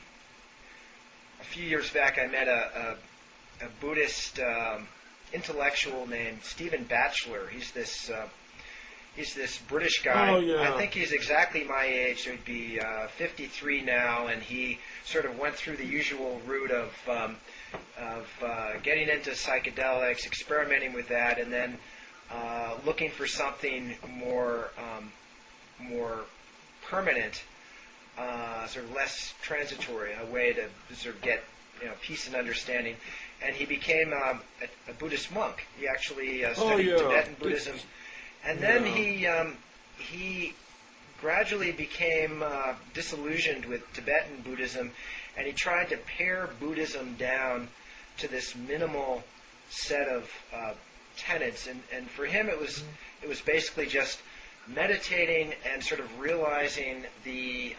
few years back. I met a Buddhist intellectual named Stephen Batchelor. He's this British guy. Oh, yeah. I think he's exactly my age, so he'd be 53 now, and he sort of went through the usual route of getting into psychedelics, experimenting with that, and then looking for something more permanent, sort of less transitory, a way to sort of get peace and understanding. And he became a Buddhist monk. He actually studied Tibetan Buddhism, And then he gradually became disillusioned with Tibetan Buddhism, and he tried to pare Buddhism down to this minimal set of tenets. And for him, it was basically just meditating and sort of realizing the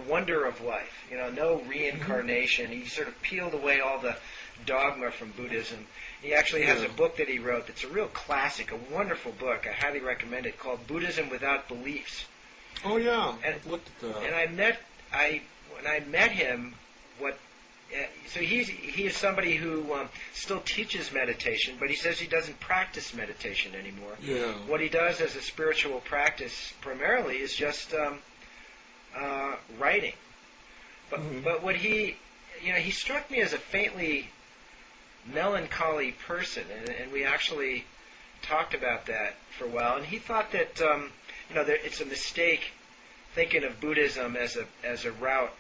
wonder of life. You know, no reincarnation. He sort of peeled away all the dogma from Buddhism. He actually has a book that he wrote that's a real classic, a wonderful book. I highly recommend it, called Buddhism Without Beliefs. Oh yeah, and, I've looked at that. And when I met him, so he is somebody who still teaches meditation, but he says he doesn't practice meditation anymore. Yeah. What he does as a spiritual practice primarily is just writing. But what he struck me as a faintly melancholy person, and we actually talked about that for a while. And he thought that it's a mistake thinking of Buddhism as a route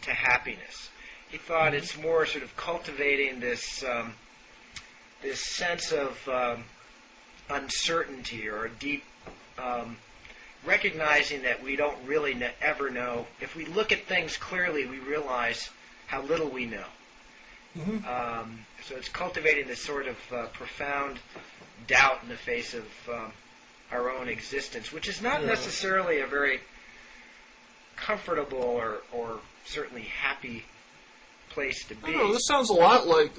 to happiness. He thought it's more sort of cultivating this sense of uncertainty, or a deep recognizing that we don't really ever know. If we look at things clearly, we realize how little we know. So it's cultivating this sort of profound doubt in the face of our own existence, which is not necessarily a very comfortable or certainly happy place to be. I don't know, this sounds a lot like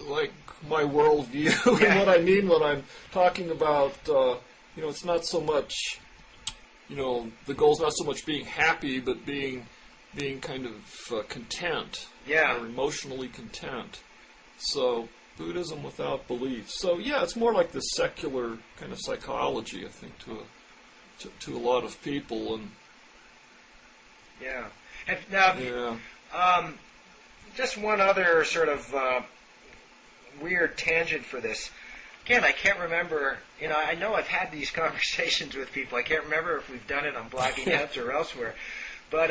my worldview, and what I mean when I'm talking about, it's not so much, the goal's not so much being happy, but being kind of content, or emotionally content. So Buddhism without belief. So it's more like this secular kind of psychology, I think, to a lot of people. And just one other sort of weird tangent for this. Again, I can't remember. I know I've had these conversations with people. I can't remember if we've done it on Blogging Heads or elsewhere. But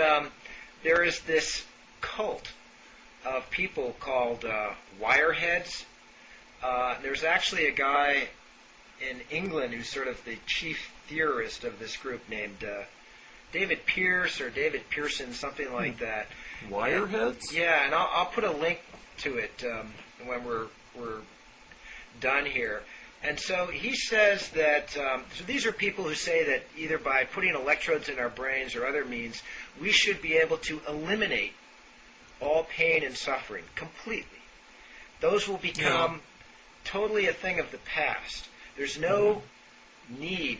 there is this cult of people called wireheads. There's actually a guy in England who's sort of the chief theorist of this group named David Pierce or David Pearson, something like that. Wireheads? And I'll put a link to it when we're done here. And so he says that, so these are people who say that either by putting electrodes in our brains or other means, we should be able to eliminate all pain and suffering completely. Those will become totally a thing of the past. There's no need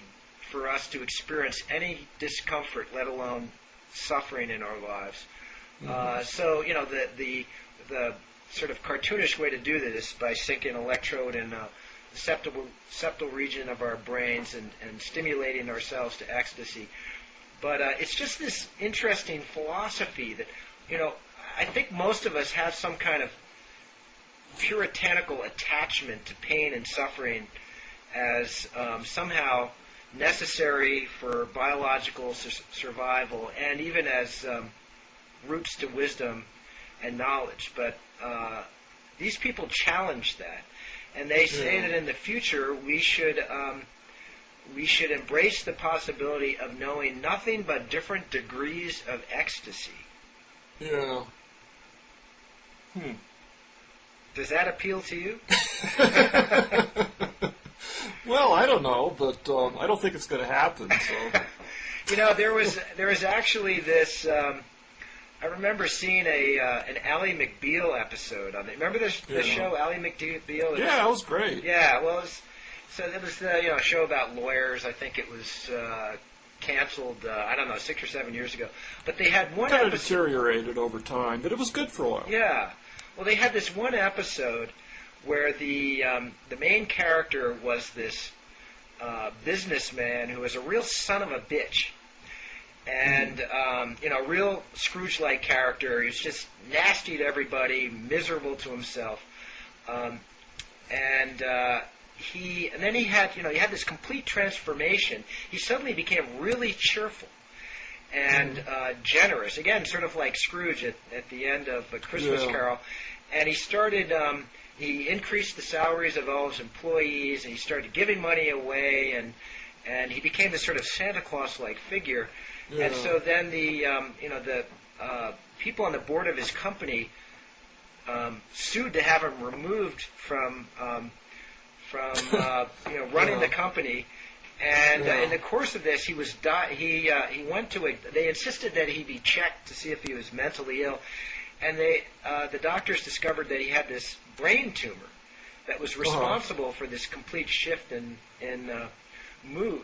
for us to experience any discomfort, let alone suffering in our lives. So, the sort of cartoonish way to do this is by sinking an electrode in the septal region of our brains and stimulating ourselves to ecstasy. But it's just this interesting philosophy that, I think most of us have some kind of puritanical attachment to pain and suffering as somehow necessary for biological survival, and even as roots to wisdom and knowledge. But these people challenge that, and they say that in the future we should embrace the possibility of knowing nothing but different degrees of ecstasy. Yeah. Does that appeal to you? Well, I don't know, but I don't think it's going to happen. So. There was actually this. I remember seeing an Ally McBeal episode on it. Remember this show, Ally McBeal? Yeah, that was great. Yeah, well, it was the show about lawyers. I think it was canceled. 6 or 7 years ago. But they had one kind episode. of deteriorated over time, but it was good for a while. Yeah. Well, they had this one episode where the main character was this businessman who was a real son of a bitch. And, a real Scrooge-like character. He was just nasty to everybody, miserable to himself. And then he had this complete transformation. He suddenly became really cheerful and generous. Again, sort of like Scrooge at the end of A Christmas Carol. And he started, he increased the salaries of all his employees, and he started giving money away, and and he became this sort of Santa Claus-like figure. Yeah. And so then the people on the board of his company sued to have him removed from running the company. And in the course of this, he went to they insisted that he be checked to see if he was mentally ill, and the doctors discovered that he had this brain tumor that was responsible for this complete shift in mood.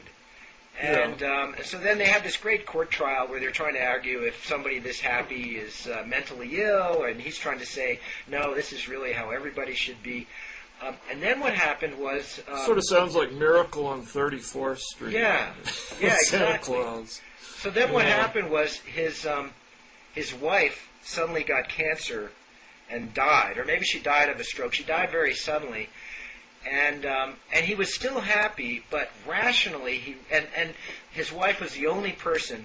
And so then they had this great court trial where they're trying to argue if somebody this happy is mentally ill, and he's trying to say, no, this is really how everybody should be. And then what happened was... sort of sounds like Miracle on 34th Street. Yeah, Santa exactly. Claus. So then what happened was his wife suddenly got cancer and died, or maybe she died of a stroke. She died very suddenly. And he was still happy, but rationally, and his wife was the only person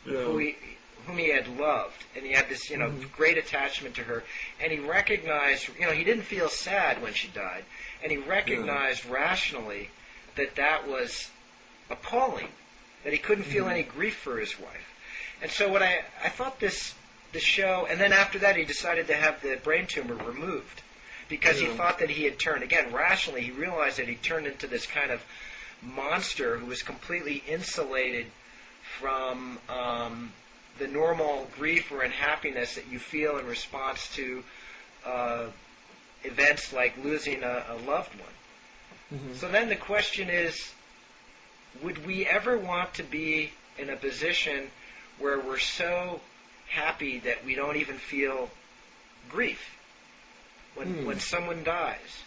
whom he had loved, and he had this, great attachment to her. And he recognized, he didn't feel sad when she died, and he recognized rationally that was appalling, that he couldn't feel any grief for his wife. And so what I thought the show, and then after that he decided to have the brain tumor removed, because he thought that he had turned, again, rationally, he realized that he turned into this kind of monster who was completely insulated from the normal grief or unhappiness that you feel in response to events like losing a loved one. So then the question is, would we ever want to be in a position where we're so happy that we don't even feel grief when someone dies?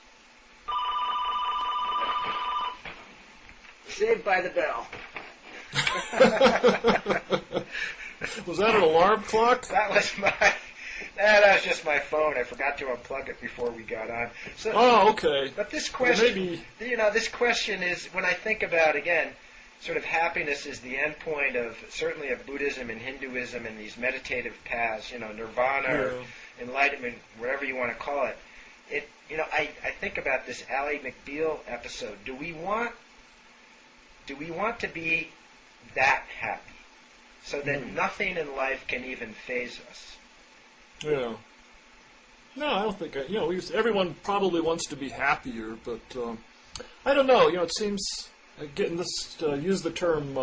Saved by the bell. Was that an alarm clock? That was just my phone. I forgot to unplug it before we got on. So, okay. But this question, well, this question is, when I think about, again, sort of happiness is the end point of, certainly of Buddhism and Hinduism and these meditative paths, nirvana or enlightenment, whatever you want to call it. I think about this Ally McBeal episode. Do we want to be that happy, so that nothing in life can even faze us? Yeah. No, I don't think. Everyone probably wants to be happier, but I don't know. It seems getting this use the term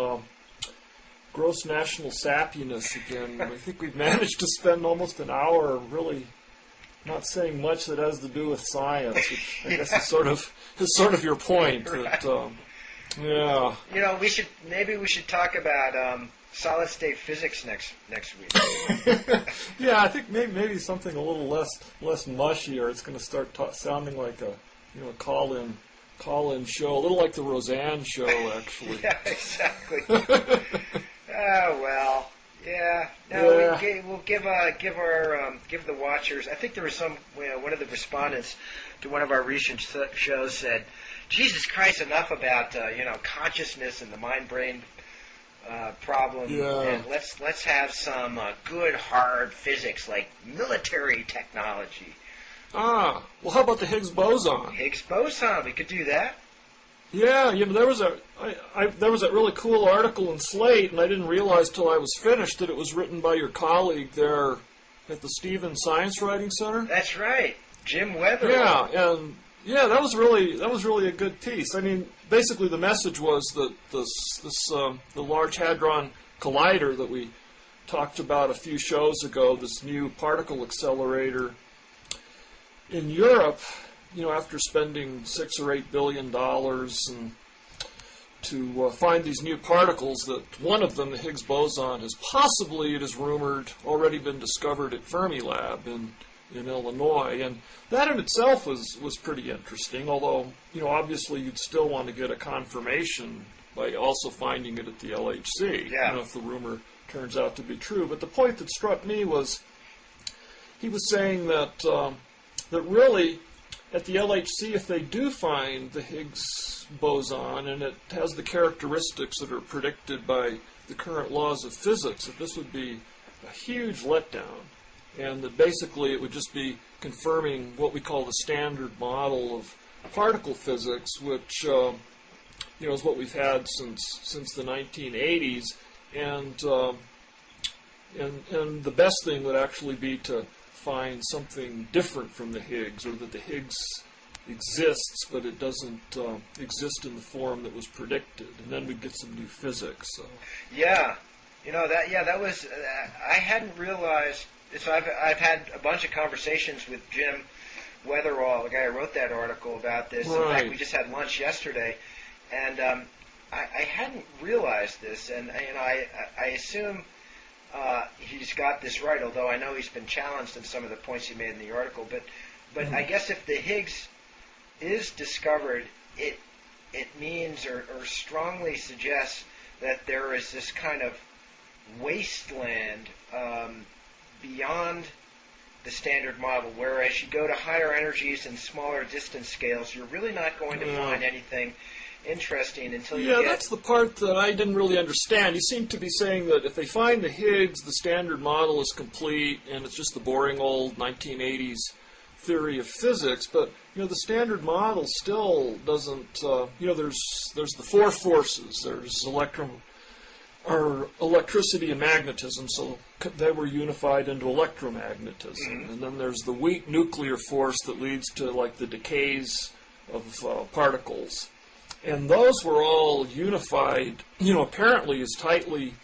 gross national sappiness again. I think we've managed to spend almost an hour really not saying much that has to do with science, which I guess is sort of your point. Right. That, yeah. Maybe we should talk about solid state physics next week. Yeah, I think maybe something a little less mushy, or it's going to start sounding like a call-in show, a little like the Roseanne show, actually. Yeah, exactly. Oh well, yeah. No, we'll give the watchers. I think there was one of the respondents to one of our recent shows said, "Jesus Christ, enough about consciousness and the mind-brain problem, and let's have some good hard physics like military technology." Well, how about the Higgs boson? Higgs boson, we could do that. Yeah, there was a really cool article in Slate, and I didn't realize till I was finished that it was written by your colleague there at the Stevens Science Writing Center. That's right, Jim Weather. Yeah, and that was really a good piece. I mean, basically the message was that the Large Hadron Collider that we talked about a few shows ago, this new particle accelerator in Europe, after spending $6 or $8 billion to find these new particles, that one of them, the Higgs boson, has possibly, it is rumored, already been discovered at Fermilab in Illinois, and that in itself was pretty interesting, although, obviously you'd still want to get a confirmation by also finding it at the LHC, if the rumor turns out to be true. But the point that struck me was, he was saying that really, at the LHC, if they do find the Higgs boson, and it has the characteristics that are predicted by the current laws of physics, that this would be a huge letdown. And that basically it would just be confirming what we call the standard model of particle physics, which is what we've had since the 1980s, and the best thing would actually be to find something different from the Higgs, or that the Higgs exists, but it doesn't exist in the form that was predicted, and then we'd get some new physics. So. Yeah, that was I hadn't realized. So I've had a bunch of conversations with Jim Weatherall, the guy who wrote that article about this. Right. In fact, we just had lunch yesterday, and I hadn't realized this, and I assume he's got this right, although I know he's been challenged in some of the points he made in the article. But I guess if the Higgs is discovered, it means or strongly suggests that there is this kind of wasteland beyond the standard model, where as you go to higher energies and smaller distance scales, you're really not going to find anything interesting until you get... Yeah, that's the part that I didn't really understand. He seemed to be saying that if they find the Higgs, the standard model is complete, and it's just the boring old 1980s theory of physics. But the standard model still doesn't. There's the four forces. There's electricity and magnetism, so they were unified into electromagnetism. Mm-hmm. And then there's the weak nuclear force that leads to the decays of particles. And those were all unified, apparently as tightly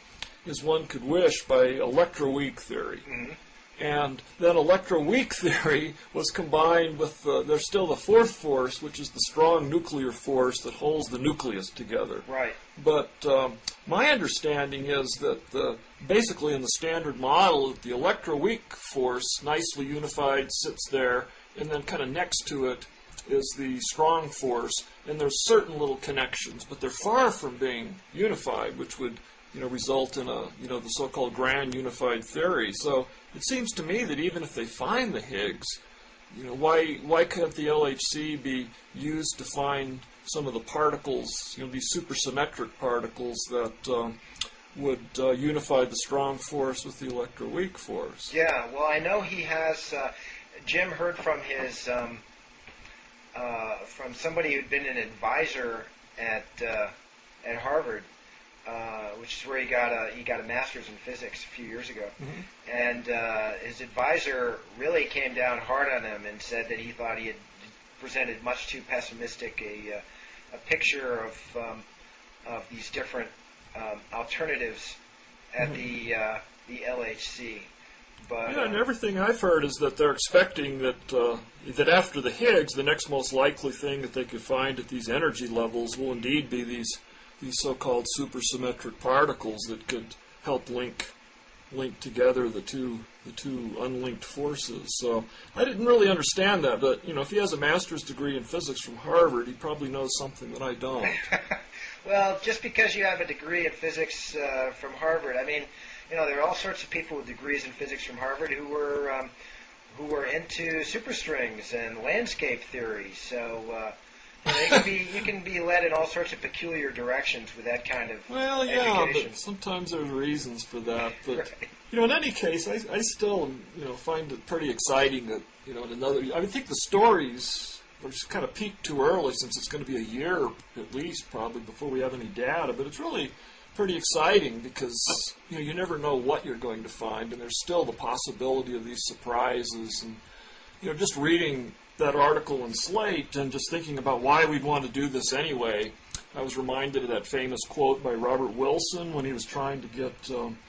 as one could wish by electroweak theory. Mm-hmm. And then electroweak theory was combined with, there's still the fourth force, which is the strong nuclear force that holds the nucleus together. Right. But my understanding is that basically in the standard model, that the electroweak force, nicely unified, sits there, and then kind of next to it is the strong force, and there's certain little connections, but they're far from being unified, which would result in the so-called grand unified theory. So it seems to me that even if they find the Higgs, why can't the LHC be used to find some of the particles, these supersymmetric particles that would unify the strong force with the electroweak force? Yeah, well, I know he has. Jim heard from his from somebody who'd been an advisor at Harvard. Which is where he got a master's in physics a few years ago. Mm-hmm. And his advisor really came down hard on him and said that he thought he had presented much too pessimistic a picture of these different alternatives at mm-hmm. the LHC. But, and everything I've heard is that they're expecting that after the Higgs, the next most likely thing that they could find at these energy levels will indeed be these so-called supersymmetric particles that could help link together the two unlinked forces. So I didn't really understand that, but if he has a master's degree in physics from Harvard, he probably knows something that I don't. Well, just because you have a degree in physics from Harvard, I mean, there are all sorts of people with degrees in physics from Harvard who were into superstrings and landscape theory. So. You can be led in all sorts of peculiar directions with that kind of education. But sometimes there's reasons for that. But right. In any case, I still find it pretty exciting that I think the stories are just kind of peaked too early, since it's going to be a year at least probably before we have any data. But it's really pretty exciting because you never know what you're going to find, and there's still the possibility of these surprises. And just reading that article in Slate and just thinking about why we'd want to do this anyway, I was reminded of that famous quote by Robert Wilson when he was trying to get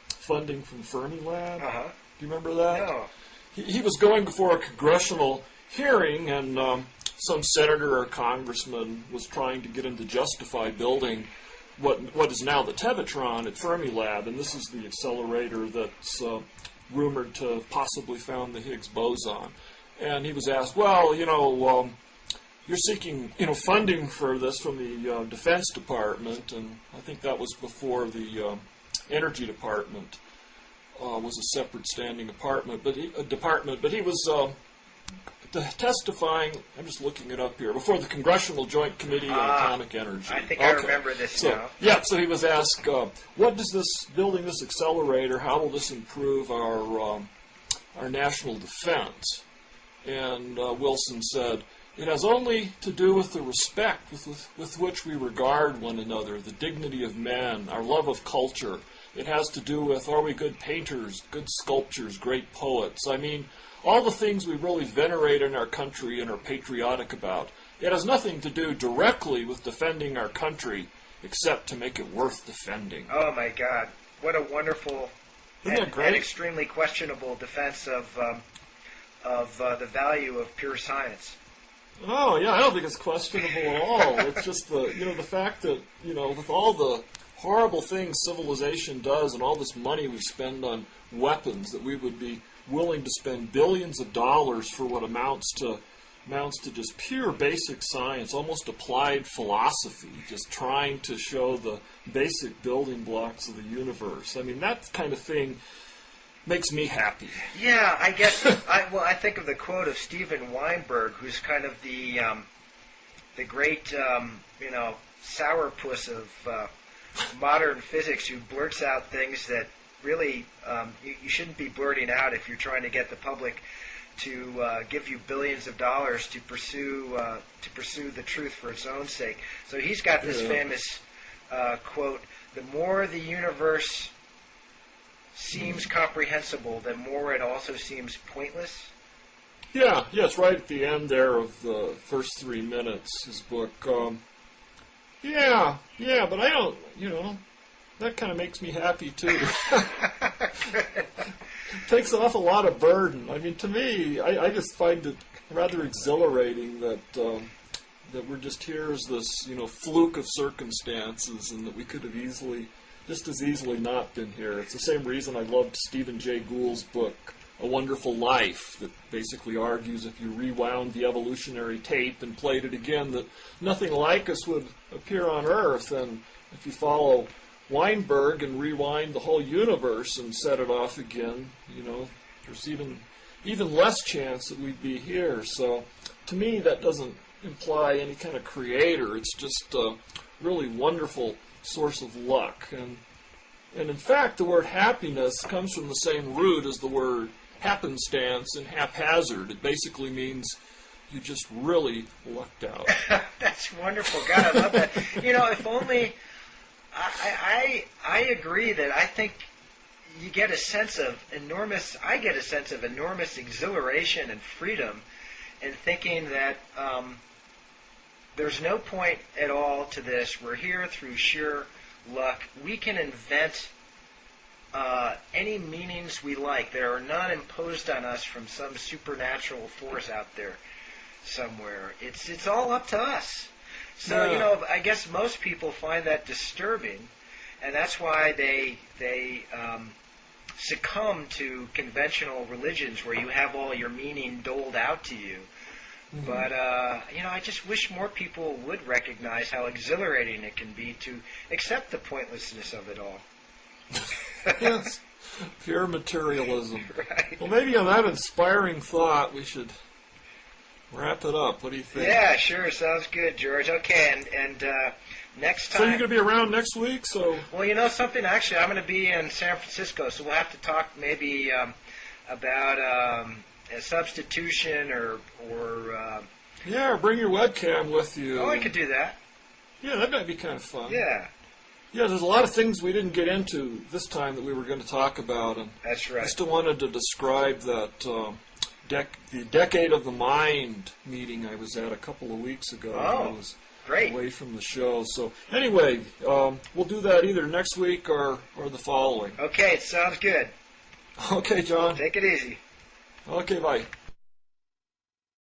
funding from Fermilab. Uh-huh. Do you remember that? No. He was going before a congressional hearing, and some senator or congressman was trying to get him to justify building what is now the Tevatron at Fermilab, and this is the accelerator that's rumored to have possibly found the Higgs boson. And he was asked, well, you're seeking, funding for this from the Defense Department, and I think that was before the Energy Department was a separate standing department. But he was testifying. I'm just looking it up here before the Congressional Joint Committee on Atomic Energy. I think I remember this now. Yeah. So he was asked, what does building this accelerator? How will this improve our national defense? And Wilson said, It has only to do with the respect with which we regard one another, the dignity of men, our love of culture. It has to do with, are we good painters, good sculptors, great poets? I mean, all the things we really venerate in our country and are patriotic about. It has nothing to do directly with defending our country, except to make it worth defending. Oh my God! What a wonderful and extremely questionable defense of the value of pure science. Oh yeah, I don't think it's questionable at all. It's just the fact that with all the horrible things civilization does and all this money we spend on weapons, that we would be willing to spend billions of dollars for what amounts to just pure basic science, almost applied philosophy, just trying to show the basic building blocks of the universe. I mean, that kind of thing makes me happy. Yeah, I guess. I think of the quote of Steven Weinberg, who's kind of the great sourpuss of modern physics, who blurts out things that really you shouldn't be blurting out if you're trying to get the public to give you billions of dollars to pursue the truth for its own sake. So he's got this famous quote: "The more the universe seems comprehensible, the more it also seems pointless." Yeah, it's right at the end there of the first 3 minutes, his book. Yeah, but I don't, that kind of makes me happy too. Takes off a lot of burden. I mean, to me, I just find it rather exhilarating that we're just here as this, fluke of circumstances, and that we could have just as easily not been here. It's the same reason I loved Stephen Jay Gould's book, A Wonderful Life, that basically argues if you rewound the evolutionary tape and played it again, that nothing like us would appear on Earth. And if you follow Weinberg and rewind the whole universe and set it off again, there's even less chance that we'd be here. So to me, that doesn't imply any kind of creator. It's just a really wonderful source of luck. And in fact, the word happiness comes from the same root as the word happenstance and haphazard. It basically means you just really lucked out. That's wonderful. God, I love that. If only... I agree that I think you get a sense of enormous exhilaration and freedom in thinking that there's no point at all to this. We're here through sheer luck. We can invent any meanings we like. There are none imposed on us from some supernatural force out there somewhere. It's all up to us. So, I guess most people find that disturbing, and that's why they succumb to conventional religions where you have all your meaning doled out to you. Mm-hmm. But, I just wish more people would recognize how exhilarating it can be to accept the pointlessness of it all. Yes, pure materialism. Right. Well, maybe on that inspiring thought, we should wrap it up. What do you think? Yeah, sure. Sounds good, George. Okay, and next time... So you're going to be around next week? Well, something, actually, I'm going to be in San Francisco, so we'll have to talk maybe about a substitution or yeah, bring your webcam with you. Oh, I could do that. Yeah, that might be kind of fun. Yeah. Yeah, there's a lot of things we didn't get into this time that we were going to talk about. And that's right. I still wanted to describe that... the Decade of the Mind meeting I was at a couple of weeks ago. Oh, I was great. Away from the show. So anyway, we'll do that either next week or the following. Okay, it sounds good. Okay, John. Take it easy. Okay, bye.